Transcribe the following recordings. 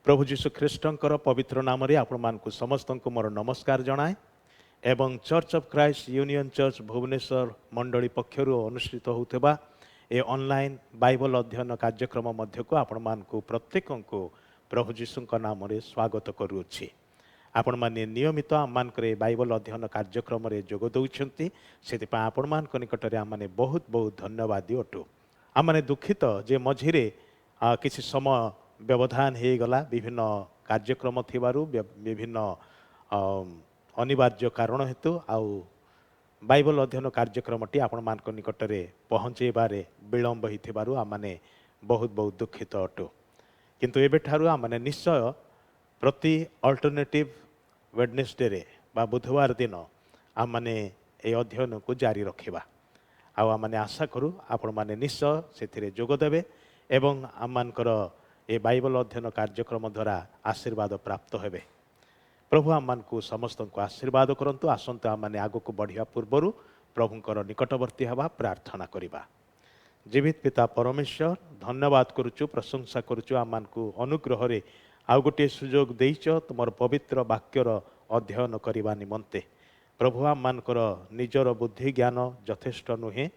प्रभु जीशु ख्रीष्टंकर पवित्र नाम रे आपण मानकु समस्त को मोर नमस्कार जनाए एवं church of Christ union church Bhubaneswar मंडली पक्षरु अनुष्ठित होउथबा ए ऑनलाइन बाइबल अध्ययन कार्यक्रम मध्य को आपण मानकु प्रत्येक को प्रभु जीशु नाम रे स्वागत करूछि। आपण माने नियमित आम मानकरे बाइबल अध्ययन कार्यक्रम रे जोग दउछंती सेतिपा आपण मानक निकटरे आम माने बहुत बहुत धन्यवादी अटु। आम माने दुखित जे मझिरे किछि समय व्यवधान हो गला विभिन्न कार्यक्रम थिबारु विभिन्न अनिवार्य कारण हेतु आउ बाइबल अध्ययन कार्यक्रमटी आपण मानक निकटरे पहुँचेबारे विलंब होइथिबारु आम माने बहुत बहुत दुखित अटु। किंतु एबे ठारु आम माने निश्चय प्रति अल्टरनेटिव वेडनेसडे रे बा बुधवार दिन आम माने ए अध्ययन को जारी रखिबा। आम माने आशा करू आपण माने निश्चय सेथिरे जोग देबे एवं आम मानकर ए बाइबल अध्ययन कार्यक्रम द्वारा आशीर्वाद प्राप्त हेबे। प्रभु आम मान को समस्त को आशीर्वाद करंतु। आसंत आम माने आगो को बढ़िया पूर्वरु प्रभुंकर निकटवर्ती हवा प्रार्थना करिबा। जीवित पिता परमेश्वर धन्यवाद करुचु, प्रशंसा करुचु आम मान को अनुग्रह रे आउ गोटे सुजोग देइच तुमर पवित्र वाक्यर अध्ययन करबा निमंते। प्रभु आम मानकर निजर बुद्धि ज्ञान यथेष्ट नुहे।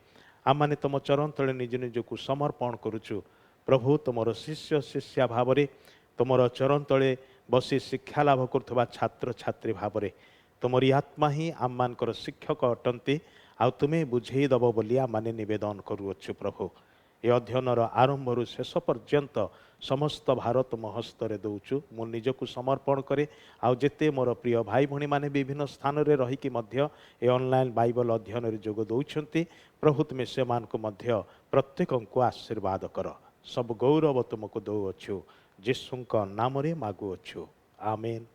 आम माने तुम चरण तले निज निज को समर्पण करुचु। प्रभु तुमर शिष्य शिष्या भाव में तुमर चरण तले बसी शिक्षा लाभ करुवा छात्र छात्री भाव में तुमरी आत्मा ही आम मानकर शिक्षक अटंती। आ तुम्हें बुझे दब बोली आम माने निवेदन करुअछु। प्रभु ये अध्ययन आरंभ रु शेष पर्यंत समस्त भारत तुम हस्तरे दौचु। मु निजक समर्पण करे आउ जेते मोर प्रिय भाई भणी माने विभिन्न स्थान रे रहिकी मध्य ए ऑनलाइन बाइबल अध्ययन रे जोग दउछंती। प्रभु तुमे से मान को मध्य प्रत्येक को आशीर्वाद कर। सब गौरव तुमको दौअछु जीशुंक नाम रे मागुअछु, आमेन।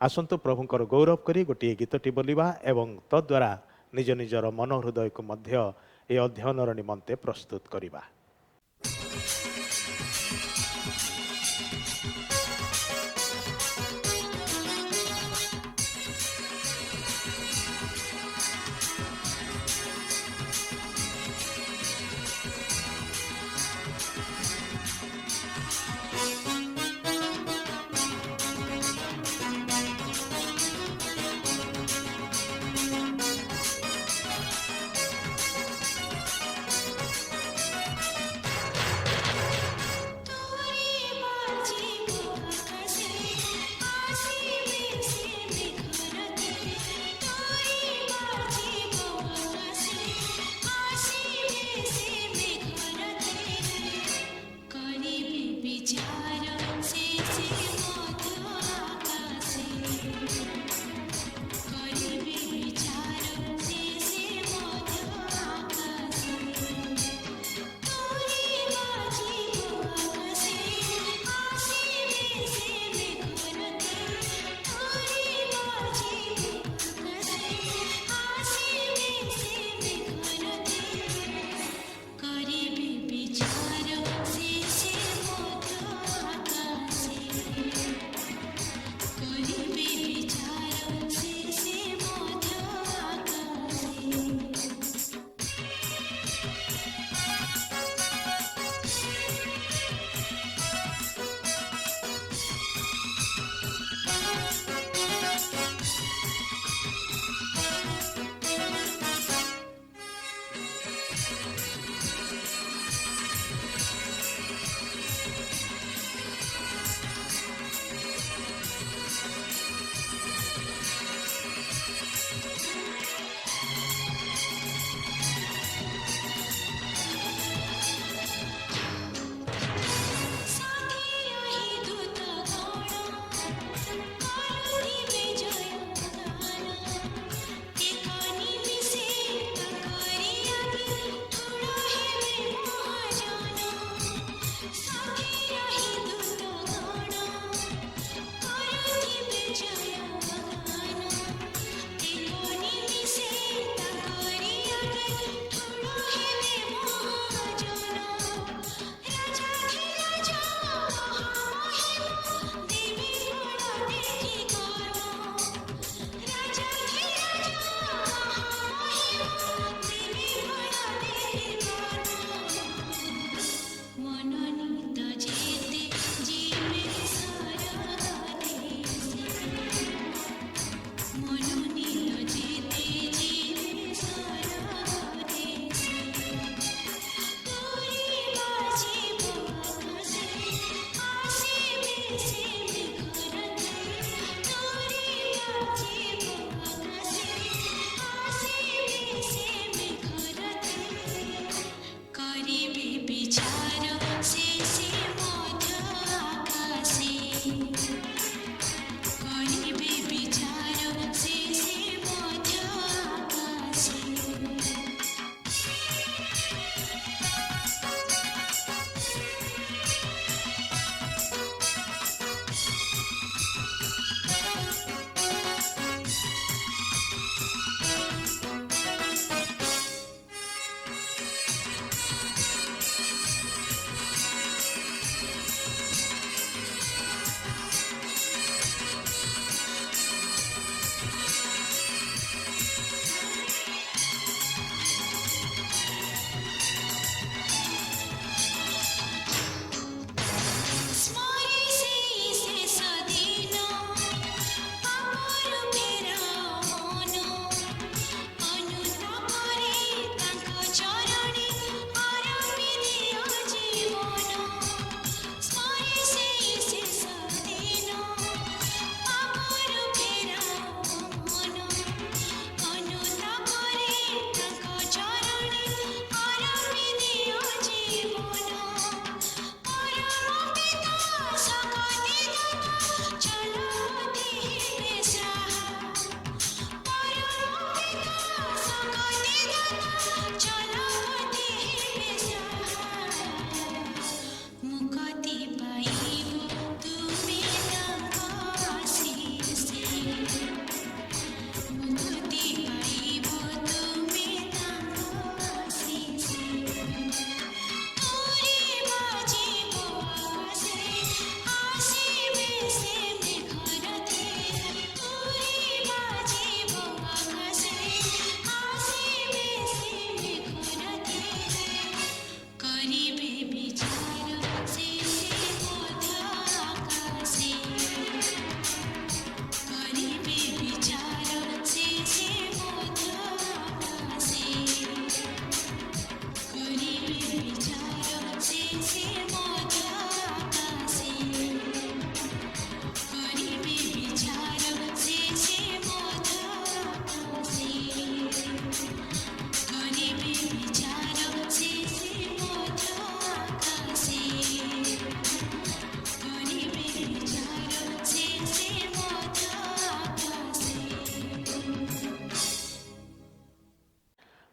आसंतु प्रभुंकर गौरव करी गोटे गीतटी बोलिबा एवं तद्वारा निज निजर मन हृदय को मध्य ए अध्ययन निमंते प्रस्तुत करिबा।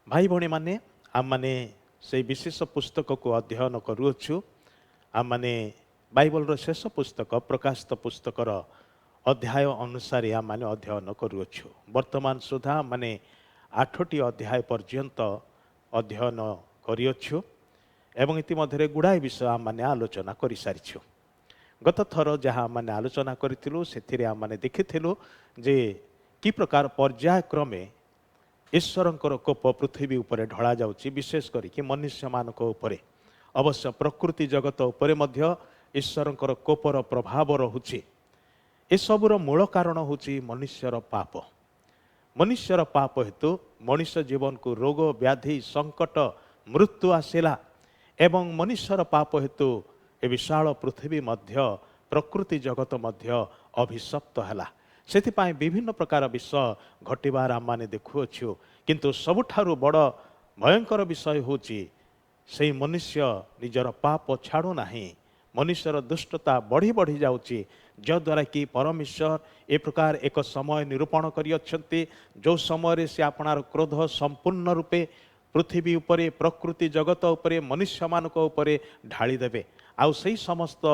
भाई भौणी माने आम माने से विशेष पुस्तक को अध्ययन करूछु। आम माने बाइबल रो शेष पुस्तक प्रकाशित पुस्तकर अध्याय अनुसार आम माने अध्ययन करूछु। वर्तमान सुधा माने 8टी अध्याय पर्यंत अध्ययन करियछु एवं इतिमध्य गुड़ाए विषय आम माने आलोचना कर सारिछु। गत थर जहाँ माने आलोचना करिथिलु सेथिरे आम माने देखिथिलु जे कि प्रकार पर्यायक्रमे ईश्वरंकर कोप पृथ्वी उपरे ढला जाउची, विशेष करिक मनुष्य मानक उपरे। अवश्य प्रकृति जगत उपरे मध्य ईश्वरंकर कोपर प्रभाव रहुची। ए सबुर मूल कारण होची मनुष्यर पाप। मनुष्यर पाप हेतु मनुष्य जीवन को रोग व्याधि संकट मृत्यु आसिला एवं मनुष्यर पाप हेतु ए विशाल पृथ्वी मध्य प्रकृति जगत मध्य अभिशप्त हैला। सेथिपाई विभिन्न प्रकार विषय घटिबार आम माने देखुअछु, किंतु सबुठारु बड़ भयंकर विषय होची से मनुष्य निजर पाप छाड़ू नाही। मनुष्यर दुष्टता बढ़ी बढ़ी जाउची, जद्वारा कि परमेश्वर ए प्रकार एक समय निरूपण करियछन्ति जो समय से आपणार क्रोध संपूर्ण रूपे पृथ्वी उपरे प्रकृति जगत उपरे मनुष्य मानक उपरे ढाली देबे। आउ सही समस्त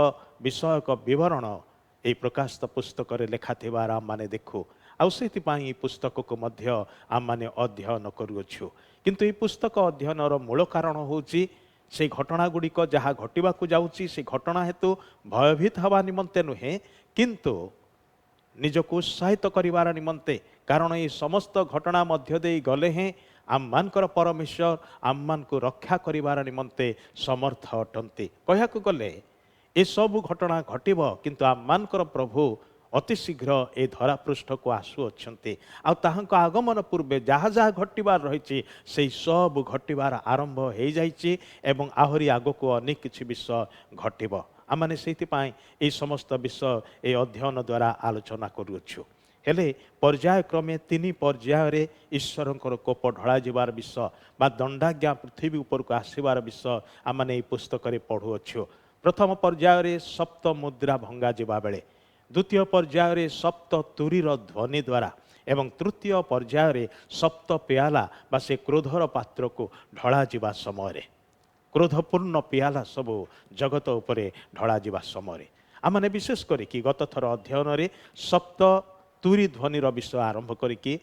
विषय का विवरण ये प्रकाशित पुस्तक लेखा थिबार आम माने देखु। आउ सेथिपाई पुस्तक को मध्य आम माने अध्ययन करूछु। किंतु ये पुस्तक अध्ययनर मूल कारण होची से घटना गुड़िक जहाँ घटवाक जाउची से घटना हेतु भयभीत हवा निमंते नुहे, किंतु निजको उत्साहित करिवार निमंते। कारण ये समस्त घटना मध्य दे गले हैं आम मानकर परमेश्वर आम मान को रक्षा करिवार निमंते समर्थ अटंती। कहयाक गले ए सब घटना घटिब, किंतु आम मानकर प्रभु अति शीघ्र ए धरा पृष्ठ को आसु अच्छन्ति। आ ताहांको आगमन पूर्वे जहाँ जहाँ घटिबार रही से सब घटिबार आरंभ हो जाइछि एवं आहरी आग को अनेक किछि विषय घटिब। आमने सेथिपाई ए समस्त विषय ए अध्ययन द्वारा आलोचना करूछु। हेले पर्यायक्रमे 3 पर्याय ईश्वरंकर कोप ढला जिबार विषय बा दंडाज्ञा पृथ्वी उपर को आसबार विषय आमने पुस्तक पढ़ुअछु। प्रथम पर्याय सप्त मुद्रा भंगा जिबा बेले, द्वितीय पर्याय सप्त तुरीर ध्वनि द्वारा एवं तृतीय पर्याय सप्त प्याला बा से क्रोधर पात्र को ढला जिबा समय क्रोधपूर्ण प्याला सबू जगत उपरे ढला जिबा समय आमने विशेष करिकी गत थर अध्ययन रे सप्त तुरी ध्वनिर विषय आरंभ करिकी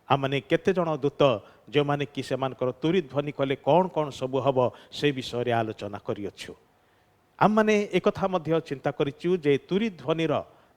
आमने केते जन दूत जो माने कि सेमानकर तुरी ध्वनि कले कौन कौन सबू हब से विषय रे आलोचना करियछु। आम माने एक कथा मध्य चिंता करिचु जे तुरी ध्वनिर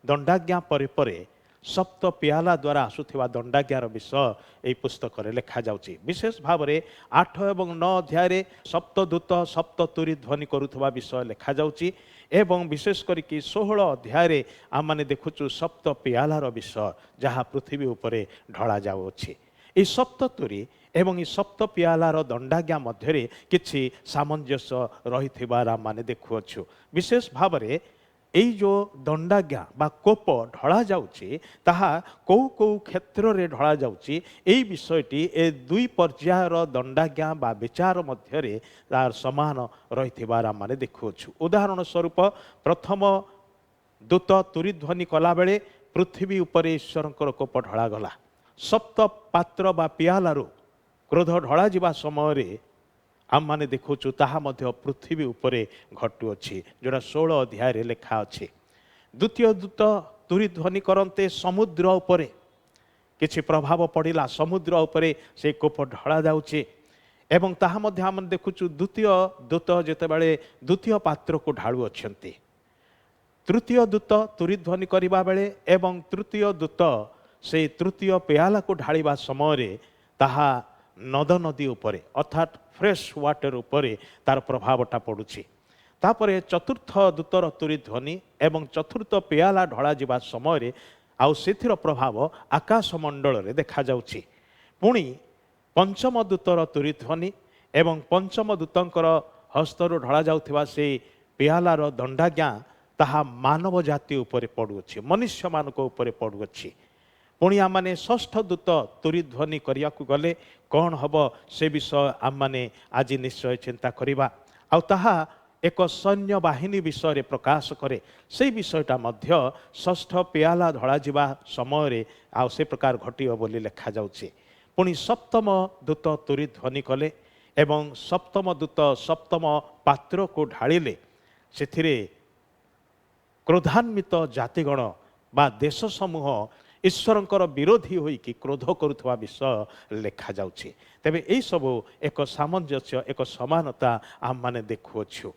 दंडाज्ञा परे परे सप्त प्याला द्वारा आसुथिबा दंडाज्ञार विषय ए पुस्तक रे लिखा जाउची। विशेष भाव में 8 एवं 9 अध्याय सप्तदूत सप्त तुरी ध्वनि करुथबा विषय लिखा जाउची एवं विशेष करिकी 16 अध्याय आम माने देखुचु सप्त प्यालार विषय जहाँ पृथ्वी उपरे ढला जाउछि। ए सप्त तुरी एवं सप्त प्यालार दंडाज्ञा मध्य किछि सामंजस्य रहिथिबार आम माने देखुअछु। विशेष भाव में एई जो दंडाज्ञा बा कोप ढला जाउची ताहा कौ कौ क्षेत्र रे ढला जाउची एई विषयटी ए 2 पर्यायर दंडाज्ञा बा विचार मध्य तार समान रहिथिबार आम माने देखुअछु। उदाहरण स्वरूप प्रथम दूत तुरी ध्वनि कला बेले पृथ्वी उपरे ईश्वरंकर कोप ढला गला। सप्त पात्र बा पियालारू क्रोध ढला जिबा समय आम माने देखुचु ताहा मध्य पृथ्वी उपरे घटुअछि जोड़ा 16 अध्याय लिखा अछि। द्वितीय दूत तुरी ध्वनि करन्ते समुद्र उपरे किछि प्रभाव पड़िला, समुद्र उपरे से कोप ढला जाउछि एवं ताहा मध्य आम देखुचु द्वितीय दूत जेतेबेले द्वितीय पात्र को ढाळु अछन्ति। तृतीय दूत तुरी ध्वनि करिबा बेले एवं तृतीय दूत से तृतीय प्याला को ढाळिबा समय ताहा नद नदी उपरे अर्थात फ्रेश वाटर उपरे तार प्रभावटा पड़ुछि। तापरे चतुर्थ दूतर तुरी ध्वनि एवं चतुर्थ प्याला ढला जिबा समय आउ सेथिर प्रभाव आकाश मंडल रे देखा जाउछि। पुणी पंचम दूतर तुरी ध्वनि एवं पंचम दूतंकर हस्तरु ढला जाउथिबा से प्यालार दंडाज्ञा ताहा मानव जाति उपरे पड़ुछि, मनुष्य मानक उपरे पड़ुछि। पुणी आम मैंने षष्ठ दूत तुरी ध्वनि करिया गले कौन हम से विषय आम मैंने आज निश्चय चिंता करिबा। आउ ताहा एक सैन्य बाहिनी विषय प्रकाश करे से विषयटा मध्य षष्ठ प्याला ढला जिबा समय आउ से प्रकार घटियो बोली लिखा जाउछि। पुणी सप्तम दूत तुरी ध्वनि कले एवं सप्तम दूत सप्तम पात्र को ढालिले से क्रोधान्वित जातिगण बा देश समूह ईश्वरंकर विरोधी होइकी क्रोध करुवा विषय लेखा जाउछि। तेबे एई सबु एक सामंजस्य एक समानता आम माने देखुअछु।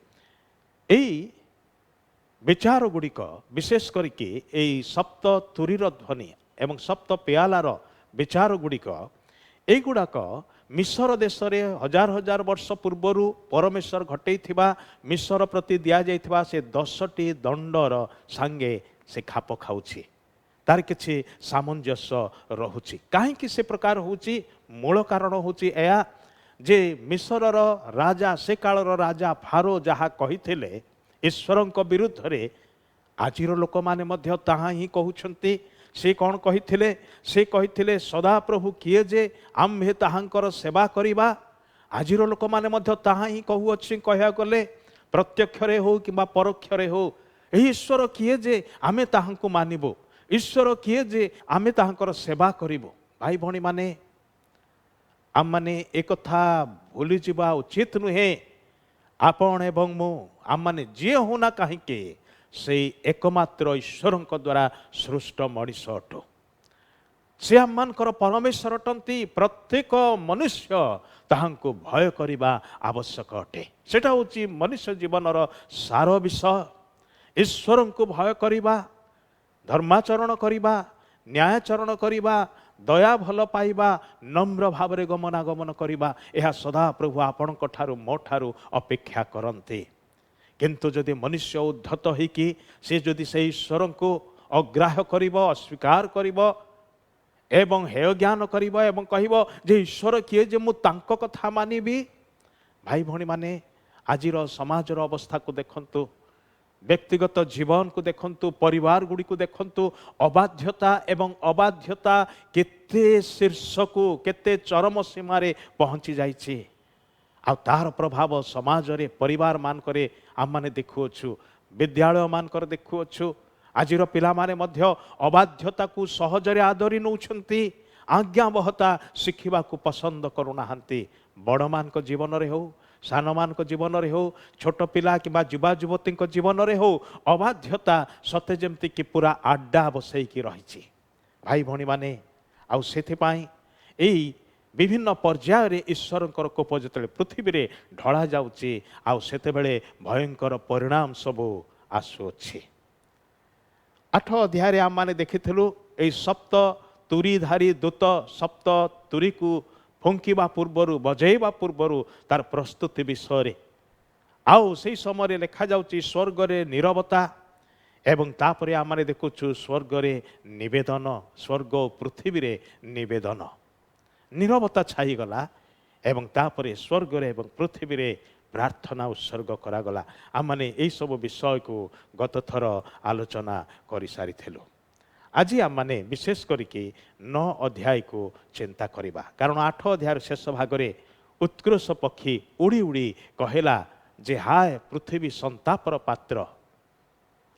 एई विचार गुड़िक विशेष करके एई सप्त तुरीर ध्वनि एवं सप्त पेयालार विचार गुड़िक एगुड़ाक मिसर देश रे हजार हजार वर्ष पूर्वर परमेश्वर घटैथिबा मिसर प्रति दिया जाइथिबा से 10टी दंडर सांगे से खाप खाउछि। तार किछि सामंजस्य रहुछि। काहेकि से प्रकार होउछि मूल कारण होउछि एया जे मिसरर राजा से कालर राजा फारो जहा कहिथिले ईश्वरंक विरुद्ध रे आजिर लोक माने मध्य ताहा ही कहउछंती। से कौन कहिथिले से कहिथिले सदाप्रभु किए जे आम्भे ताहांकर सेवा करिबा। आजिर लोक माने मध्य ताहा ही कहउछि। कहया गले प्रत्यक्षरे हो किबा परोक्षरे हो एही ईश्वर किए जे आमे ताहांकु मानिबो, ईश्वर किए जे आमे ताहांकर सेवा करिबो। भाई भणी माने आम माने एक कथा भूली जिबा उचित नुहे। आपण एवं मु आम माने जे होना काहेके से एकमात्र ईश्वरंक द्वारा सृष्ट मनीष अटो। से आम मानकर परमेश्वर अटंती। प्रत्येक मनुष्य ताहांकु भय करिबा आवश्यक अटे। सेटा होची मनुष्य जीवनर सार विषय। ईश्वरंकु भय करिबा, धर्माचरण करिबा, न्यायाचरण करिबा, दया भल पाइबा, नम्र भावरे गमनागमन करिबा एहा सदा प्रभु आपणक ठारु मो ठारु अपेक्षा करन्ते। किंतु जदि मनुष्य उद्धत होइकी से जदि से ईश्वर को अग्राह्य करिब, अस्वीकार करिब एवं हेय ज्ञान करिब एवं कहिब जे ईश्वर किए जे मु तांको कथा मानिबी। भाई भणी माने आजिर समाजर अवस्था को देखंतु, व्यक्तिगत जीवन को देखंतु, परिवार गुड़ी को देखंतु, अबाध्यता एवं अबाध्यता केते शीर्ष को केते चरम सीमारे पहुंची जाइछि। आ तार प्रभाव समाज रे परिवार मान करे आम माने देखुअछु, विद्यालय मान कर देखुअछु। आजिर पिला माने मध्य अबाध्यता को सहजरे आदरी नउछंती, आज्ञावहता शिखिबा को पसंद करुनाहांती। बड़ मान को जीवन रे हो, सान मान को जीवन रे हो, छोट पिला किबा युवा युवती को जीवन रे हो, अबाध्यता सते जेमती कि पूरा आड्डा बसई की रहिछि। भाई भणी माने आउ सेथिपाई एई विभिन्न पर्यायर ईश्वरंकर कोप जेतले पृथ्वी रे ढळा जाउछि आउ सेतेबेले भयंकर परिणाम सबु आसुछि। 8 अध्याय रे आम माने देखिथिलु एई सप्त तुरीधारी दूत सप्त तुरी को फुंकिबा पूर्वरु बजेइबा पूर्वरु तार प्रस्तुति विषय आउ से समय लिखा जाउछि स्वर्ग रे नीरवता एवं तापरे आम माने देखुछु स्वर्ग रे निवेदन, स्वर्ग पृथ्वी रे निवेदन। नीरवता छाईगला एवं तापरे स्वर्ग रे एवं पृथ्वी रे प्रार्थना उत्सर्ग करागला। आम माने एई सब विषय को गत थर आलोचना करि सारिथिलु। आज आम माने विशेष करके 9 अध्याय को चिंता करिबा, कारण 8 अध्याय शेष भागरे उत्कृष्ट पक्षी उड़ी उड़ी कहला जे हाय पृथ्वी संतापर पात्र।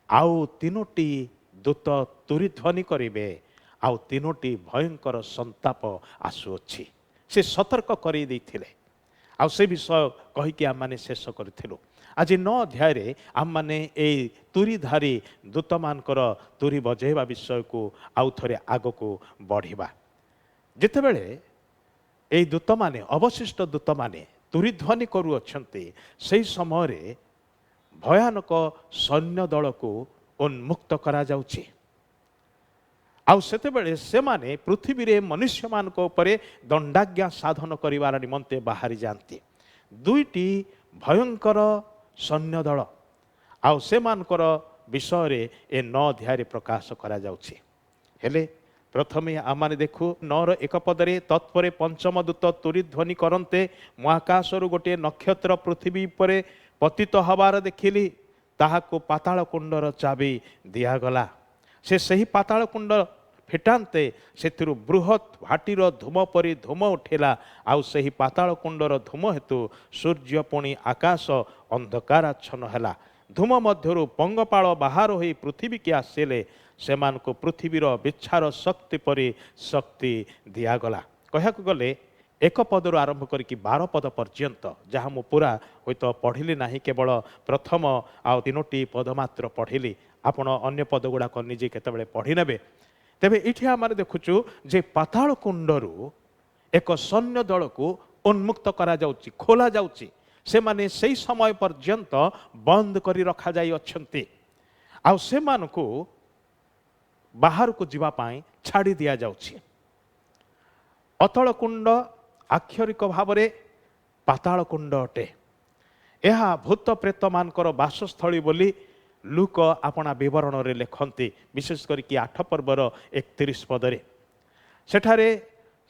आउ 3टी दूत तुरी ध्वनि करिवे, आउ 3टी भयंकर संताप आसुअछि। से सतर्क करि दैथिले आउ से विषय कहिके आम माने शेष करथिलु। आज 9 अध्याय रे आम माने ए तुरीधारी दूत मानकर तुरी बजेवा विषय को आउ थरे आग को बढ़िबा। जेतेबेले ए दूत माने अवशिष्ट दूत माने तुरी ध्वनि करू अछंती, सेही समय रे भयानक सैन्य दल को उन्मुक्त करा जाउछि। आउ सेतेबेले से माने पृथ्वी रे मनुष्य मान को उपरे दंडाज्ञा साधन करिवार निमंते बाहरी जानती। 2टी भयंकर सैन्य दल आउ से मानकर विषय रे ए 9 अध्याय रे प्रकाश करा जाउछि। हेले प्रथमे आमाने देखु 9 1 पदरे तत्परे पंचम दूत तुरी ध्वनि करन्ते महाकाशरु गोटे नक्षत्र पृथ्वी परे पतित हबार देखिली, ताहाको पाताल कुंडर चाबी दियागला। से सही पाताल कुंड फिटान्ते सेथिरु बृहत भाटीर धूम परी धूम उठेला। आउ सही पाताल कुंडर धूम हेतु सूर्य पुणी आकाश अंधकाराच्छन्न हेला। धूम मध्यरु पंगपाଳ बाहर होई पृथ्वी के आसिले, सेमानको पृथ्वीर बिच्छार शक्ति परी शक्ति दियागला। कहूँ गले एक पदर आरंभ करके 12 पद पर्यंत जहाँ मु पूरा हूँ तो पढ़िली ना केवल प्रथम आ 3टी पद मात्र पढ़िली आपण अन्य पद गुड़ाक निजे केतबेले पढ़ी नेबे। तेबे इठी आमार देखुचु जे पाताल कुंडरू एक सैन्य दल को उन्मुक्त करा जाउची खोला जाउची से माने सही समय पर्यंत बंद करी रखा जाई अछंती आ से मानको बाहर को जीवा पाई छाड़ी दिया जाउची। अतल कुंड आक्षरिक भाव में पाताल कुंड अटे। यह भूत प्रेत मानकर बासस्थली बोली लूक आपना विवरण रे लिखती विशेष करके 8 पर्वर 31 पदरे सेठारे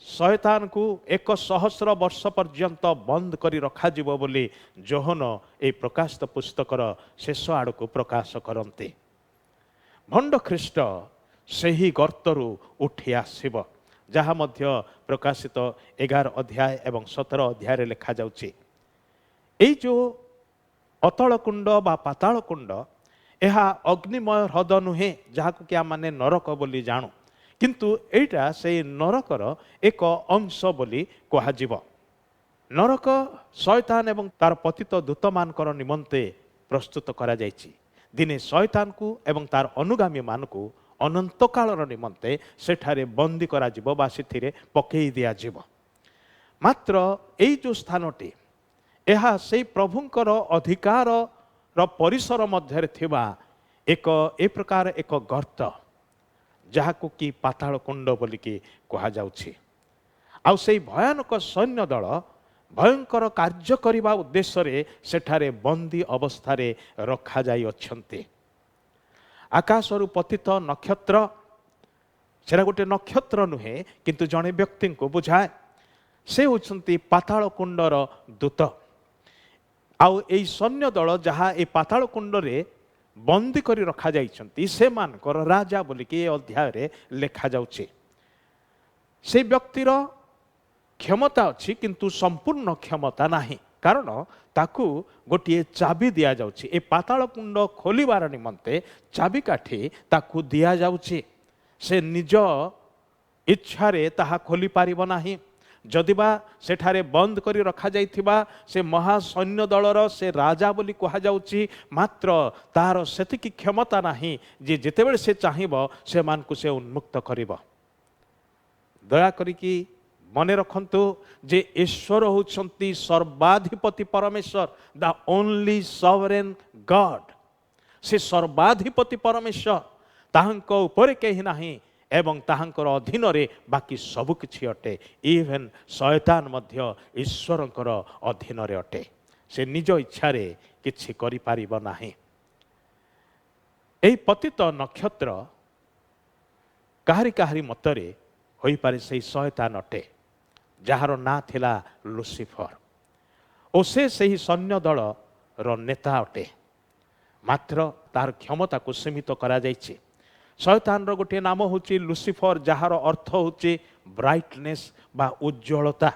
शैतान को 1,000 वर्ष पर्यंत बंद करी रखा जिवो बोली जोहन ए प्रकाशित पुस्तकर शेष आड़ को प्रकाश करते। भंड ख्रीष्ट सही गर्तरू उठी आसिब जहाँ मध्य प्रकाशित 11 अध्याय एवं 17 अध्याय रे लिखा जाउची। एई जो अतल कुंड बा पाताल कुंड यह अग्निमय ह्रद नुहे जहाँ कि आम माने नरक बोली जानू किंतु एटा से नरकर एक अंश बोली कहाजिब। नरक शैतान एवं तार पतित दूत मानकर निमंते प्रस्तुत करा जायछि। दिने शैतान को एवं तार अनुगामी मान को अनंत कालर निमंते सेठारे बंदी करा जिवो बा सेथिरे पकेई दिया जिवो। मात्र एई जो स्थानटी यह से प्रभुंकर अधिकार र परिसर मध्य थिबा एक ए प्रकार एक गर्त जहाँ को कि पाताल कुंड बोलिकी कहा जाउछि। आउ से भयानक सैन्य दल भयंकर कार्य करने उद्देश्य रे सेठारे बंदी अवस्था रे रखा जाई अछंती। आकाशरु पतित नक्षत्र सेरा गोटे नक्षत्र नुहे किंतु जड़े व्यक्ति को बुझाए से होचंती पाताल कुंडर दूत। आउ ए सैन्य दल जहाँ ए पाताल कुंड रे बंदी करी रखा जाइछंती से मानकर राजा बोलिकी अध्याय रे लिखा जाउछि। से व्यक्तिर क्षमता अच्छी किंतु संपूर्ण क्षमता नाही कारण ताकू गोटे चाबी दिया जाउछि। ए पाताल कुंड खोलिबार निमंते चाबी काठी ताकू दिया जाउछि। से निज इच्छा रे ताहा खोली पारिबो नाही। जदिबा सेठारे बंद करी रखा जाइथिबा से महासैन्य दलर से राजा बोली कहा जाउछि मात्र तार सेतिकी क्षमता नाही जे जेतेबेले से चाहिबो से मान को से उन्मुक्त करिबो। दया करिकी मने रखंतु जे ईश्वर होउछंती सर्वाधिपति परमेश्वर द ओनली सॉवरेन गॉड। से सर्वाधिपति परमेश्वर ताहांको उपरे केही नाही एवं ताहांकर अधीन रे बाकी सबु किछि अटे। इवेन शैतान मध्य ईश्वरंकर अधीन रे अटे। से निज इच्छा रे किछि करि पारिबो नाही। एई पतित नक्षत्र काहारी काहारी मतरे होई पारे से शैतान अटे जहार ना थिला लुसिफर ओ से सही सैन्य दल रो नेता अटे। मात्र तार क्षमता को सीमित करा जाइछि। शैतान रो गोटे नाम होची लुसिफर जहार अर्थ होची ब्राइटनेस बा उज्ज्वलता।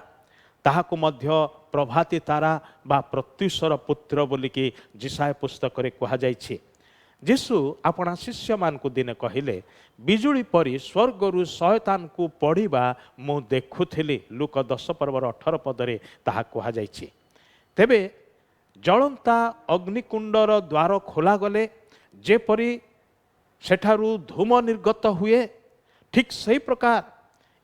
ताहाको मध्य प्रभाती तारा बा प्रत्युषर पुत्र बोलिकी जिसाय पुस्तक रे कहा जाइछि। जीशु अपना शिष्य मान को दिने कहिले बिजुली परी स्वर्गरु शैतान को पढ़िबा मु देखुथिली। लूक 10 पर्वर 18 पदरे ताहा कहा जाइछि। तेबे जलंता अग्निकुंडर द्वार खोला गले जेपरी सेठारु धूम निर्गत हुए ठीक सही प्रकार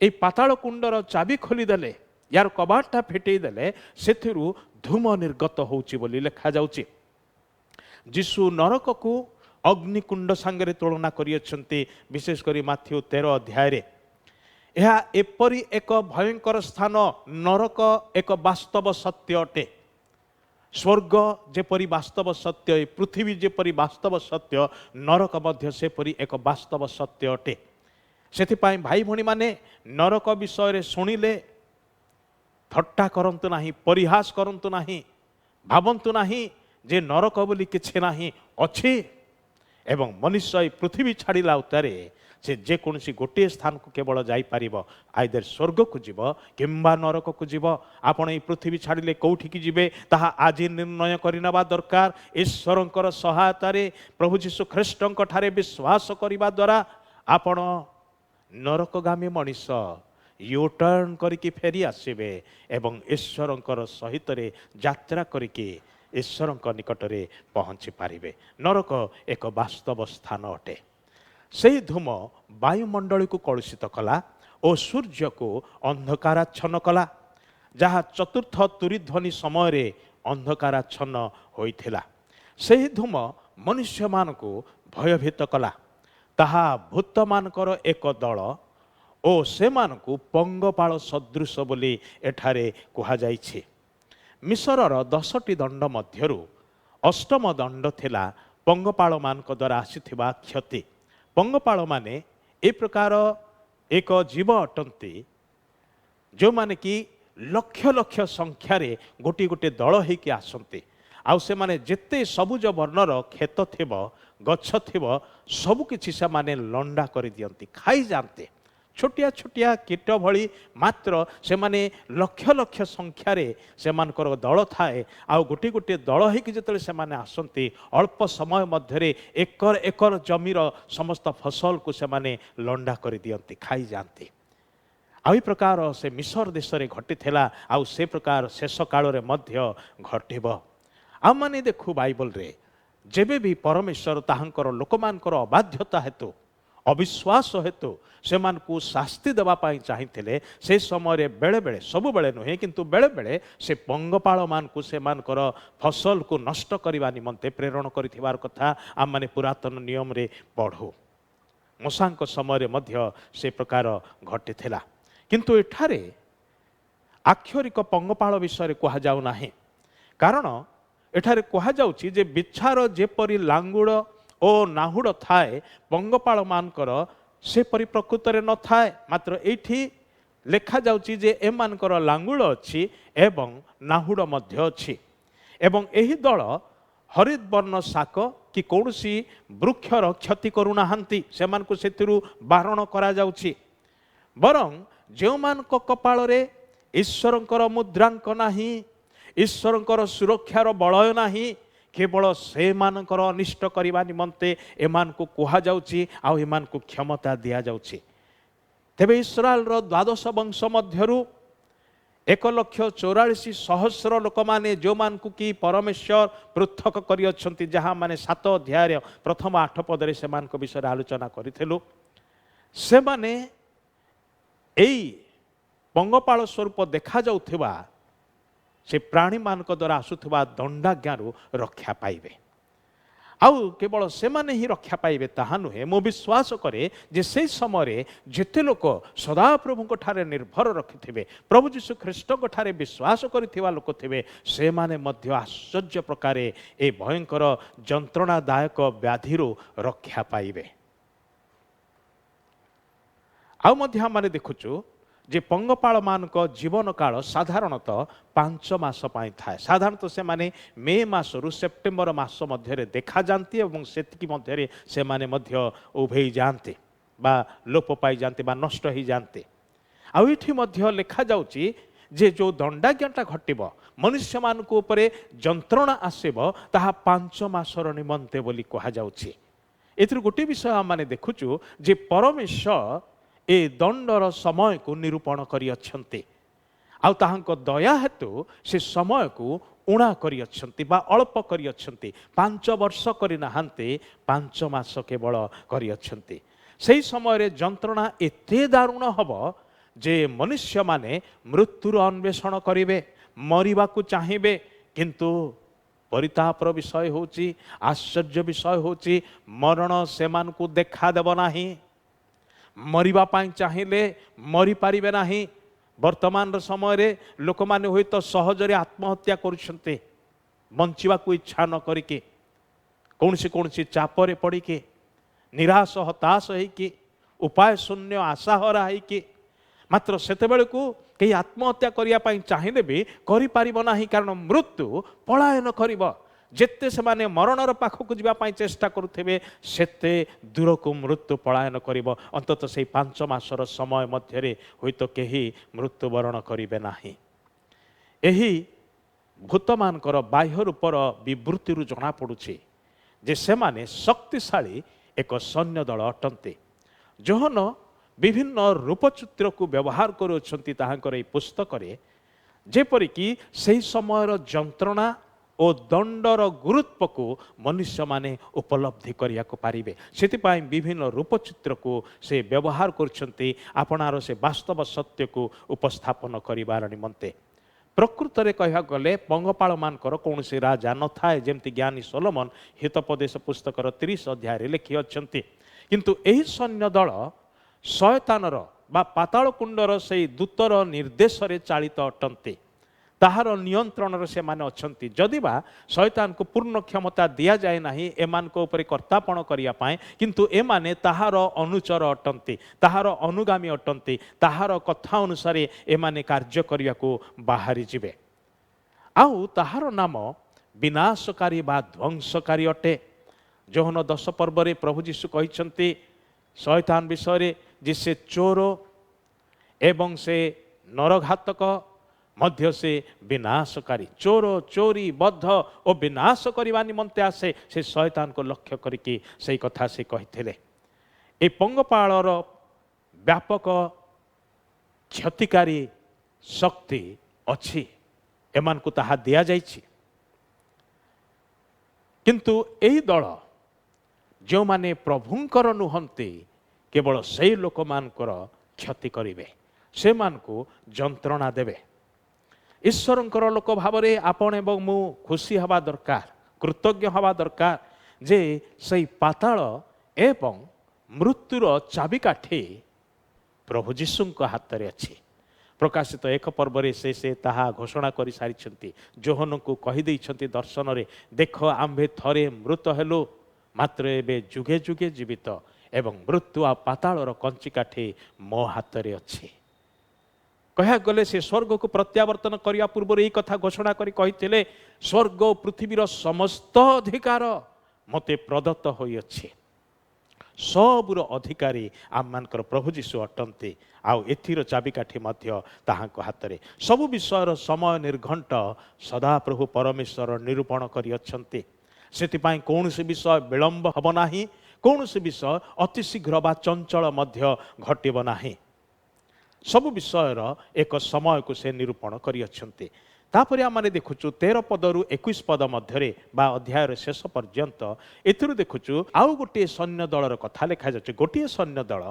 ए पाताल कुंडर चाबी खोली देले यार कबाटा फिटेई देले सेथिरु धूम निर्गत होउची बोली लिखा जाउची। जीशु नरक को अग्निकुंड सांगरे तुलना करियछंती विशेष करी माथ्यू 13 अध्याय रे। यह एपरी एक भयंकर स्थान नरक एक वास्तव सत्य अटे। स्वर्ग जेपरी वास्तव सत्य पृथ्वी जेपरी वास्तव सत्य नरक मध्य सेपरी एक वास्तव सत्य अटे। सेथिपाई भाई भणी माने नरक विषय रे सुनिले थट्टा करंतु नाही परिहास करंतु नाही भाबंतु नाही जे नरक बोली किछि नाही अछि एवं मनुष्य पृथ्वी छाड़िला उतारे से जेकोसी गोटे स्थान को केवल जाई पारिबो आइदर स्वर्ग को जीव किंबा नरक को जीव। आपण ए पृथ्वी छाड़िले कोठी की जीवे ताहा आज निर्णय करिनबा दरकार। ईश्वरंकर सहायतारे प्रभु जीशु ख्रीष्टंक ठारे विश्वास करिबा द्वारा आपण नरकगामी मनुष्य यू टर्न करके फेरी आसबे एवं ईश्वर सहित यात्रा करके ईश्वर निकट में पहुँची पारे। नरक एक वास्तव स्थान अटे। से धूम वायुमंडल को कलुषित कला और सूर्य को अंधकाराच्छन्न कला, जहाँ चतुर्थ तुरीध्वनि समय अंधकाराच्छन्न होइथिला। से धूम मनुष्य मान को भयभीत कला, ताहा भूत मानकर एक दल और से मानकु पंगपाल सदृश बोली एठारे कहा जाइछे। मिसरर 10टी दंड मध्यरु अष्टम दंड थिला पंगपाल मानक द्वारा आसीथिबा क्षति। पंगपाल माने ए प्रकार एक जीव अटंती जो माने कि लक्ष लक्ष संख्यार गोटे गोटे दल होइकि आसंती। आउ से माने जेते सबुज वर्णर खेत थिब गछ थिब सबकिछि से माने लंडा कर दियंती, खाई जानते। छोटिया छोटिया कीट भली मात्र से माने लक्ष लक्ष संख्यार से मानकर दल थाए। आउ गोटे गोटे दल होइकि जेतले से माने आसंती अल्प समय मध्यरे एकर एकर जमीर समस्त फसल को से माने लंडा कर दियंती, खाई जानती। आई प्रकार से मिसर देश में घटी थिला, आउ से प्रकार शेष काल रे मध्य घटिब। आ माने देखु बाइबल रे जेबे भी परमेश्वर ताहांकर लोकमानकर अबाध्यता हेतु अविश्वास हेतु से मानकु शास्ति देवा पाई चाहिथिले, से समय रे बेले बेले सब बेले नुहे किंतु बेले बेले से पंगपाल मानकु से मानकर फसल को नष्ट करबा निमंते प्रेरण करिथिबार कथा आम माने पुरातन नियम रे पढ़ू। मूसांक समय रे मध्य से प्रकार घटिथिला, किंतु एठारे आक्षरिक पंगपाल विषय कहा जाउ नाही। कारण एठारे कहा जाउची जे बिछार जेपरि लांगुड़ ओ नाहुड़ थाए पंगपाल मानकर सेपरि प्रकृत रे न थाए। मात्र एठी लेखा जाउची जे ए मानकर लांगुड़ अछि एवं नाहुड़ मध्य अछि एवं एही दल हरित वर्ण शाक कि कौनसी वृक्षर क्षति करू नाहंती, से मानकु सेतिरु बारण करा जाउची। बरं जो मानक कपाल रे ईश्वरंकर मुद्रांक नाही, ईश्वरंकर सुरक्षार बलय नाही, केवल से मानकर अनिष्ट करबा निमंते एमानकु कुहा जाउची आ एमानकु क्षमता दिया जाउची। तेबे इस्राएल रो 12 वंश मध्यरु 1,44,000 लोक माने जो मानकु की परमेश्वर पृथक करी अछंती, जहां माने 7 अध्याय प्रथम 8 पद रे से मानक विषय आलोचना करिथिलु। से माने एई पंगपाल स्वरूप देखा जाउथिबा से प्राणी मानक द्वारा आसुथिबा दंडाज्ञारू रक्षा पाइबे। आउ केवल से माने ही रक्षा पाइबे ताहा नुहे। मो विश्वास करे जे से समय जेते लोक सदा प्रभु को ठारे निर्भर रखिथिबे, प्रभु यीशु ख्रीष्ट को ठारे विश्वास करिथिबा लोक थिबे, से माने मध्य आश्चर्य प्रकारे ए भयंकर जंत्रणादायक व्याधिरू रक्षा पाइबे। आउ मध्य माने देखुचु जे पंगपाल मानक जीवन काल साधारणतः 5 मास पाई थाए। साधारणतः से माने मे मासरु सेप्टेम्बर मास मध्य देखा जाती और सेतिकी मध्य से माने मध्य उभे जाते बा लोप पाई जाते बा नष्ट हो जाते। आउ एठी मध्य लिखा जाउची जे जो दंडाज्ञाटा घटिब मनुष्य मानक उपरे जंत्रणा आसीब ताहा 5 मासर निमंते बोली कहा जाउची। एथिर गोटे विषय आम माने देखुचु जे परमेश्वर ए दंडर समय को निरूपण करी अछंती। आउ ताहांक दया हेतु से समय को उणा करी अछंती बा अल्प करी अछंती। 5 वर्ष करी नाहांती, 5 मास केवल करी अछंती। सेही समय रे जंत्रणा एते दारुण हब जे मनुष्य माने मृत्युर अन्वेषण करिवे, मरिबा को चाहिबे, किंतु परितापर विषय होची, आश्चर्य विषय होची मरण सेमान को देखा देब नाही। मरिबा पाई चाहिए मरी पारिबे नाही। वर्तमान समय रे लोक माने होय तो सहजरे आत्महत्या करुछन्ते, बंचिबा को इच्छा न करिके, कौनसी कौनसी चापरे पड़िके, निराश हताश होइके, उपाय शून्य आशाहरा होइके। मात्र सेते बेले को कई आत्महत्या करिया पाई चाहिए भी करि पारिबो नाही, कारण मृत्यु पलायन करिबो। जेते से माने मरणर पाखक जीवा पाई चेष्टा करुथिबे सेते दूर को मृत्यु पलायन करिबो। अंततः से 5 मासर समय मध्यरे होइतो केही मृत्युवरण करिबे नाही। एही भूतमानकर बाह्य रूपर विवृत्तिरु जना पड़ुछि जे से माने शक्तिशाली एक सैन्य दल अटंते। जोहन विभिन्न रूपचित्र को व्यवहार करुछंती ताहांकर एई पुस्तकरे जेपरिकी से समयर जंत्रणा और दंडर गुरुत्व को मनुष्य माने उपलब्धि करिया को पारिबे सेतिपाई विभिन्न रूपचित्र को से व्यवहार करछंती आपणार से वास्तव सत्य को उपस्थापन करिवार निमंते। प्रकृत रे कहया गले पंगपाल मानकर कौनसी राजा न थाए जेमति ज्ञानी सोलोमन हितोपदेश पुस्तकर 30 अध्याय रे लिखि अछंती किंतु एही सैन्य दल शयतानर बा पाताल कुंडर से दूतर निर्देश रे चालित अटंती ताहार नियंत्रण से माने अछंती जदि बा शयतान को पूर्ण क्षमता दिया जाए नाही एमान को ऊपर कर्तापण करिया पाए किंतु एमाने ताहार अनुचर अटंती ताहार अनुगामी अटंती ताहार कथा अनुसार एमाने कार्य करिया को बाहरी जिवे आउ ताहार नाम विनाशकारी बा ध्वंसकारी अटे। जोहन 10 पर्व रे प्रभु जीशु कहिसंती शयतान विषय जे से चोर एवं से नरघातक मध्य से विनाशकारी चोर चोरी बद्ध और विनाश करने निमंते आसे से शयतान को लक्ष्य करके से कथा से कही ए पंगपालर व्यापक क्षतिकारी शक्ति अच्छी एमान को ताहा दिया जाइछि किंतु एही दल जो माने प्रभुंकर नुहंती केवल से लोक मानकर क्षति करिवे से मान को जंत्रणा देवे ईश्वरंकर लोक भाव में आपण एवं मु खुशी हवा दरकार कृतज्ञ हवा दरकार जे सही पाताल एवं मृत्युर चाबिकाठी प्रभु जीशु हाथ में अच्छी। प्रकाशित 1 पर्व से ताहा घोषणा कर सारी जोहन को कहीदे दर्शन रे देख आम्भे थरे मृत हेलु मात्र एबे जुगे जुगे जीवित एवं मृत्यु आ पातालर कंचिकाठी मो हाथ में अच्छी। कह गले से स्वर्ग को प्रत्यावर्तन करने पूर्व यही कथा घोषणा करी स्वर्ग और पृथ्वीर समस्त अधिकार मते प्रदत्त होई अछि सबुर अधिकारी आम मानकर प्रभु जीशु अटंती आउ एथिर चाबिकाठी मध्य ताहांको हाथ में सबु विषयर समय निर्घंट सदा प्रभु परमेश्वर निरूपण करी अछंती सेतिपाई कौनसी विषय विलंब हब नाही कौनसी विषय अति शीघ्र बा चंचल मध्य घटिब नाही सब विषयर एक समय को से निरूपण करियछन्ते। तापर आमाने देखुचु 13 पदरु 21 पद मध्यरे बा अध्यायर शेष पर्यंत एथिरु देखुचु आउ गोटे सैन्य दलर कथा लिखा जाচ্ছে गोटे सैन्य दल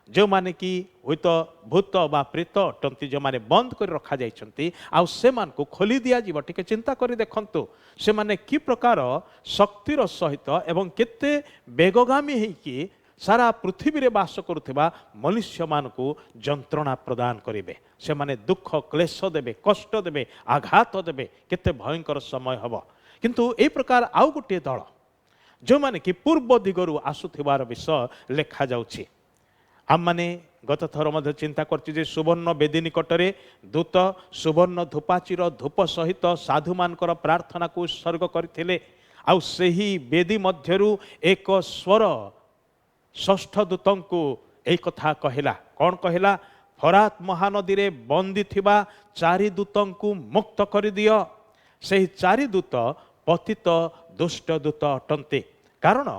जो माने कि हुत भूत बा प्रेत अटंती जो माने बंद कर रखा जाइछन्ती आउ से मान को खोली दिया जीव टिके चिंता करी देखंतु से माने की प्रकार शक्तिर सहित एवं केते बेगगामी है कि सारा पृथ्वी रे बास करुवा मनुष्य मान को जंत्रणा प्रदान करेंगे से माने दुख क्लेश देवे कष्ट देवे आघात देवे केते भयंकर समय हब किंतु ए प्रकार आउ गोटे दल जो माने कि पूर्व दिगरु आसुथिबार विषय लेखा जाउछि। आम माने गत थर मध्य चिंता करछि सुवर्ण बेदी निकटरे दूत सुवर्ण धूपाचीर धूप सहित साधु मानकर प्रार्थना को उत्सर्ग करथिले आउ सेही बेदी मध्यरु एक स्वर षष्ठ दूत को एक कथा कहला कौन कहला फरात महानदी रे बंदी थिबा 4 दूत को मुक्त कर दियो से 4 दूत पतित दुष्ट दूत अटंते कारण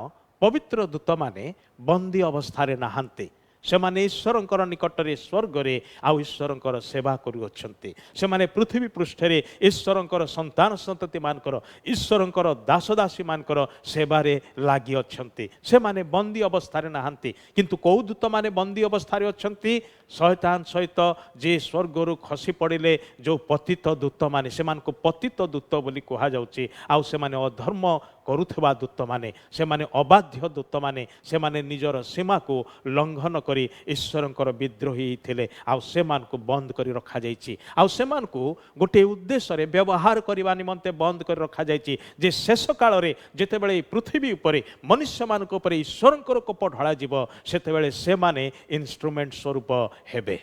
पवित्र दूत माने बंदी अवस्था रे नहांते से माने ईश्वरंकर निकटरे स्वर्ग रे आउ ईश्वरंकर सेवा करुअछन्ते से माने पृथ्वी पृष्ठरे ईश्वरंकर संतान संतति मानकर ईश्वरंकर दासदासी मानकर सेवा रे लागि अछन्ते से माने बंदी अवस्था रे नहांती किंतु कौ दूत माने बंदी अवस्था रे अछन्ती शयतान सहित जे स्वर्ग रु खसी पड़िले जो पतित दूत माने से मान को पतित दूत बोली कहा जाउची आउ से माने अधर्म करुथबा दूत माने से माने अबाध्य दूत माने से माने निजर सीमा को लंघन करी ईश्वरंकर विद्रोही थिले आउ से मान को बंद करी रखा जाइछि आउ से मान को गोटे उद्देश्य रे व्यवहार करबा निमंते बंद करी रखा जाइछि जे शेष काल रे जेते बेले पृथ्वी ऊपर मनुष्य मान को ऊपर ईश्वरंकर कोप ढळा जीव सेते बेले से माने इंस्ट्रूमेंट स्वरूप हेबे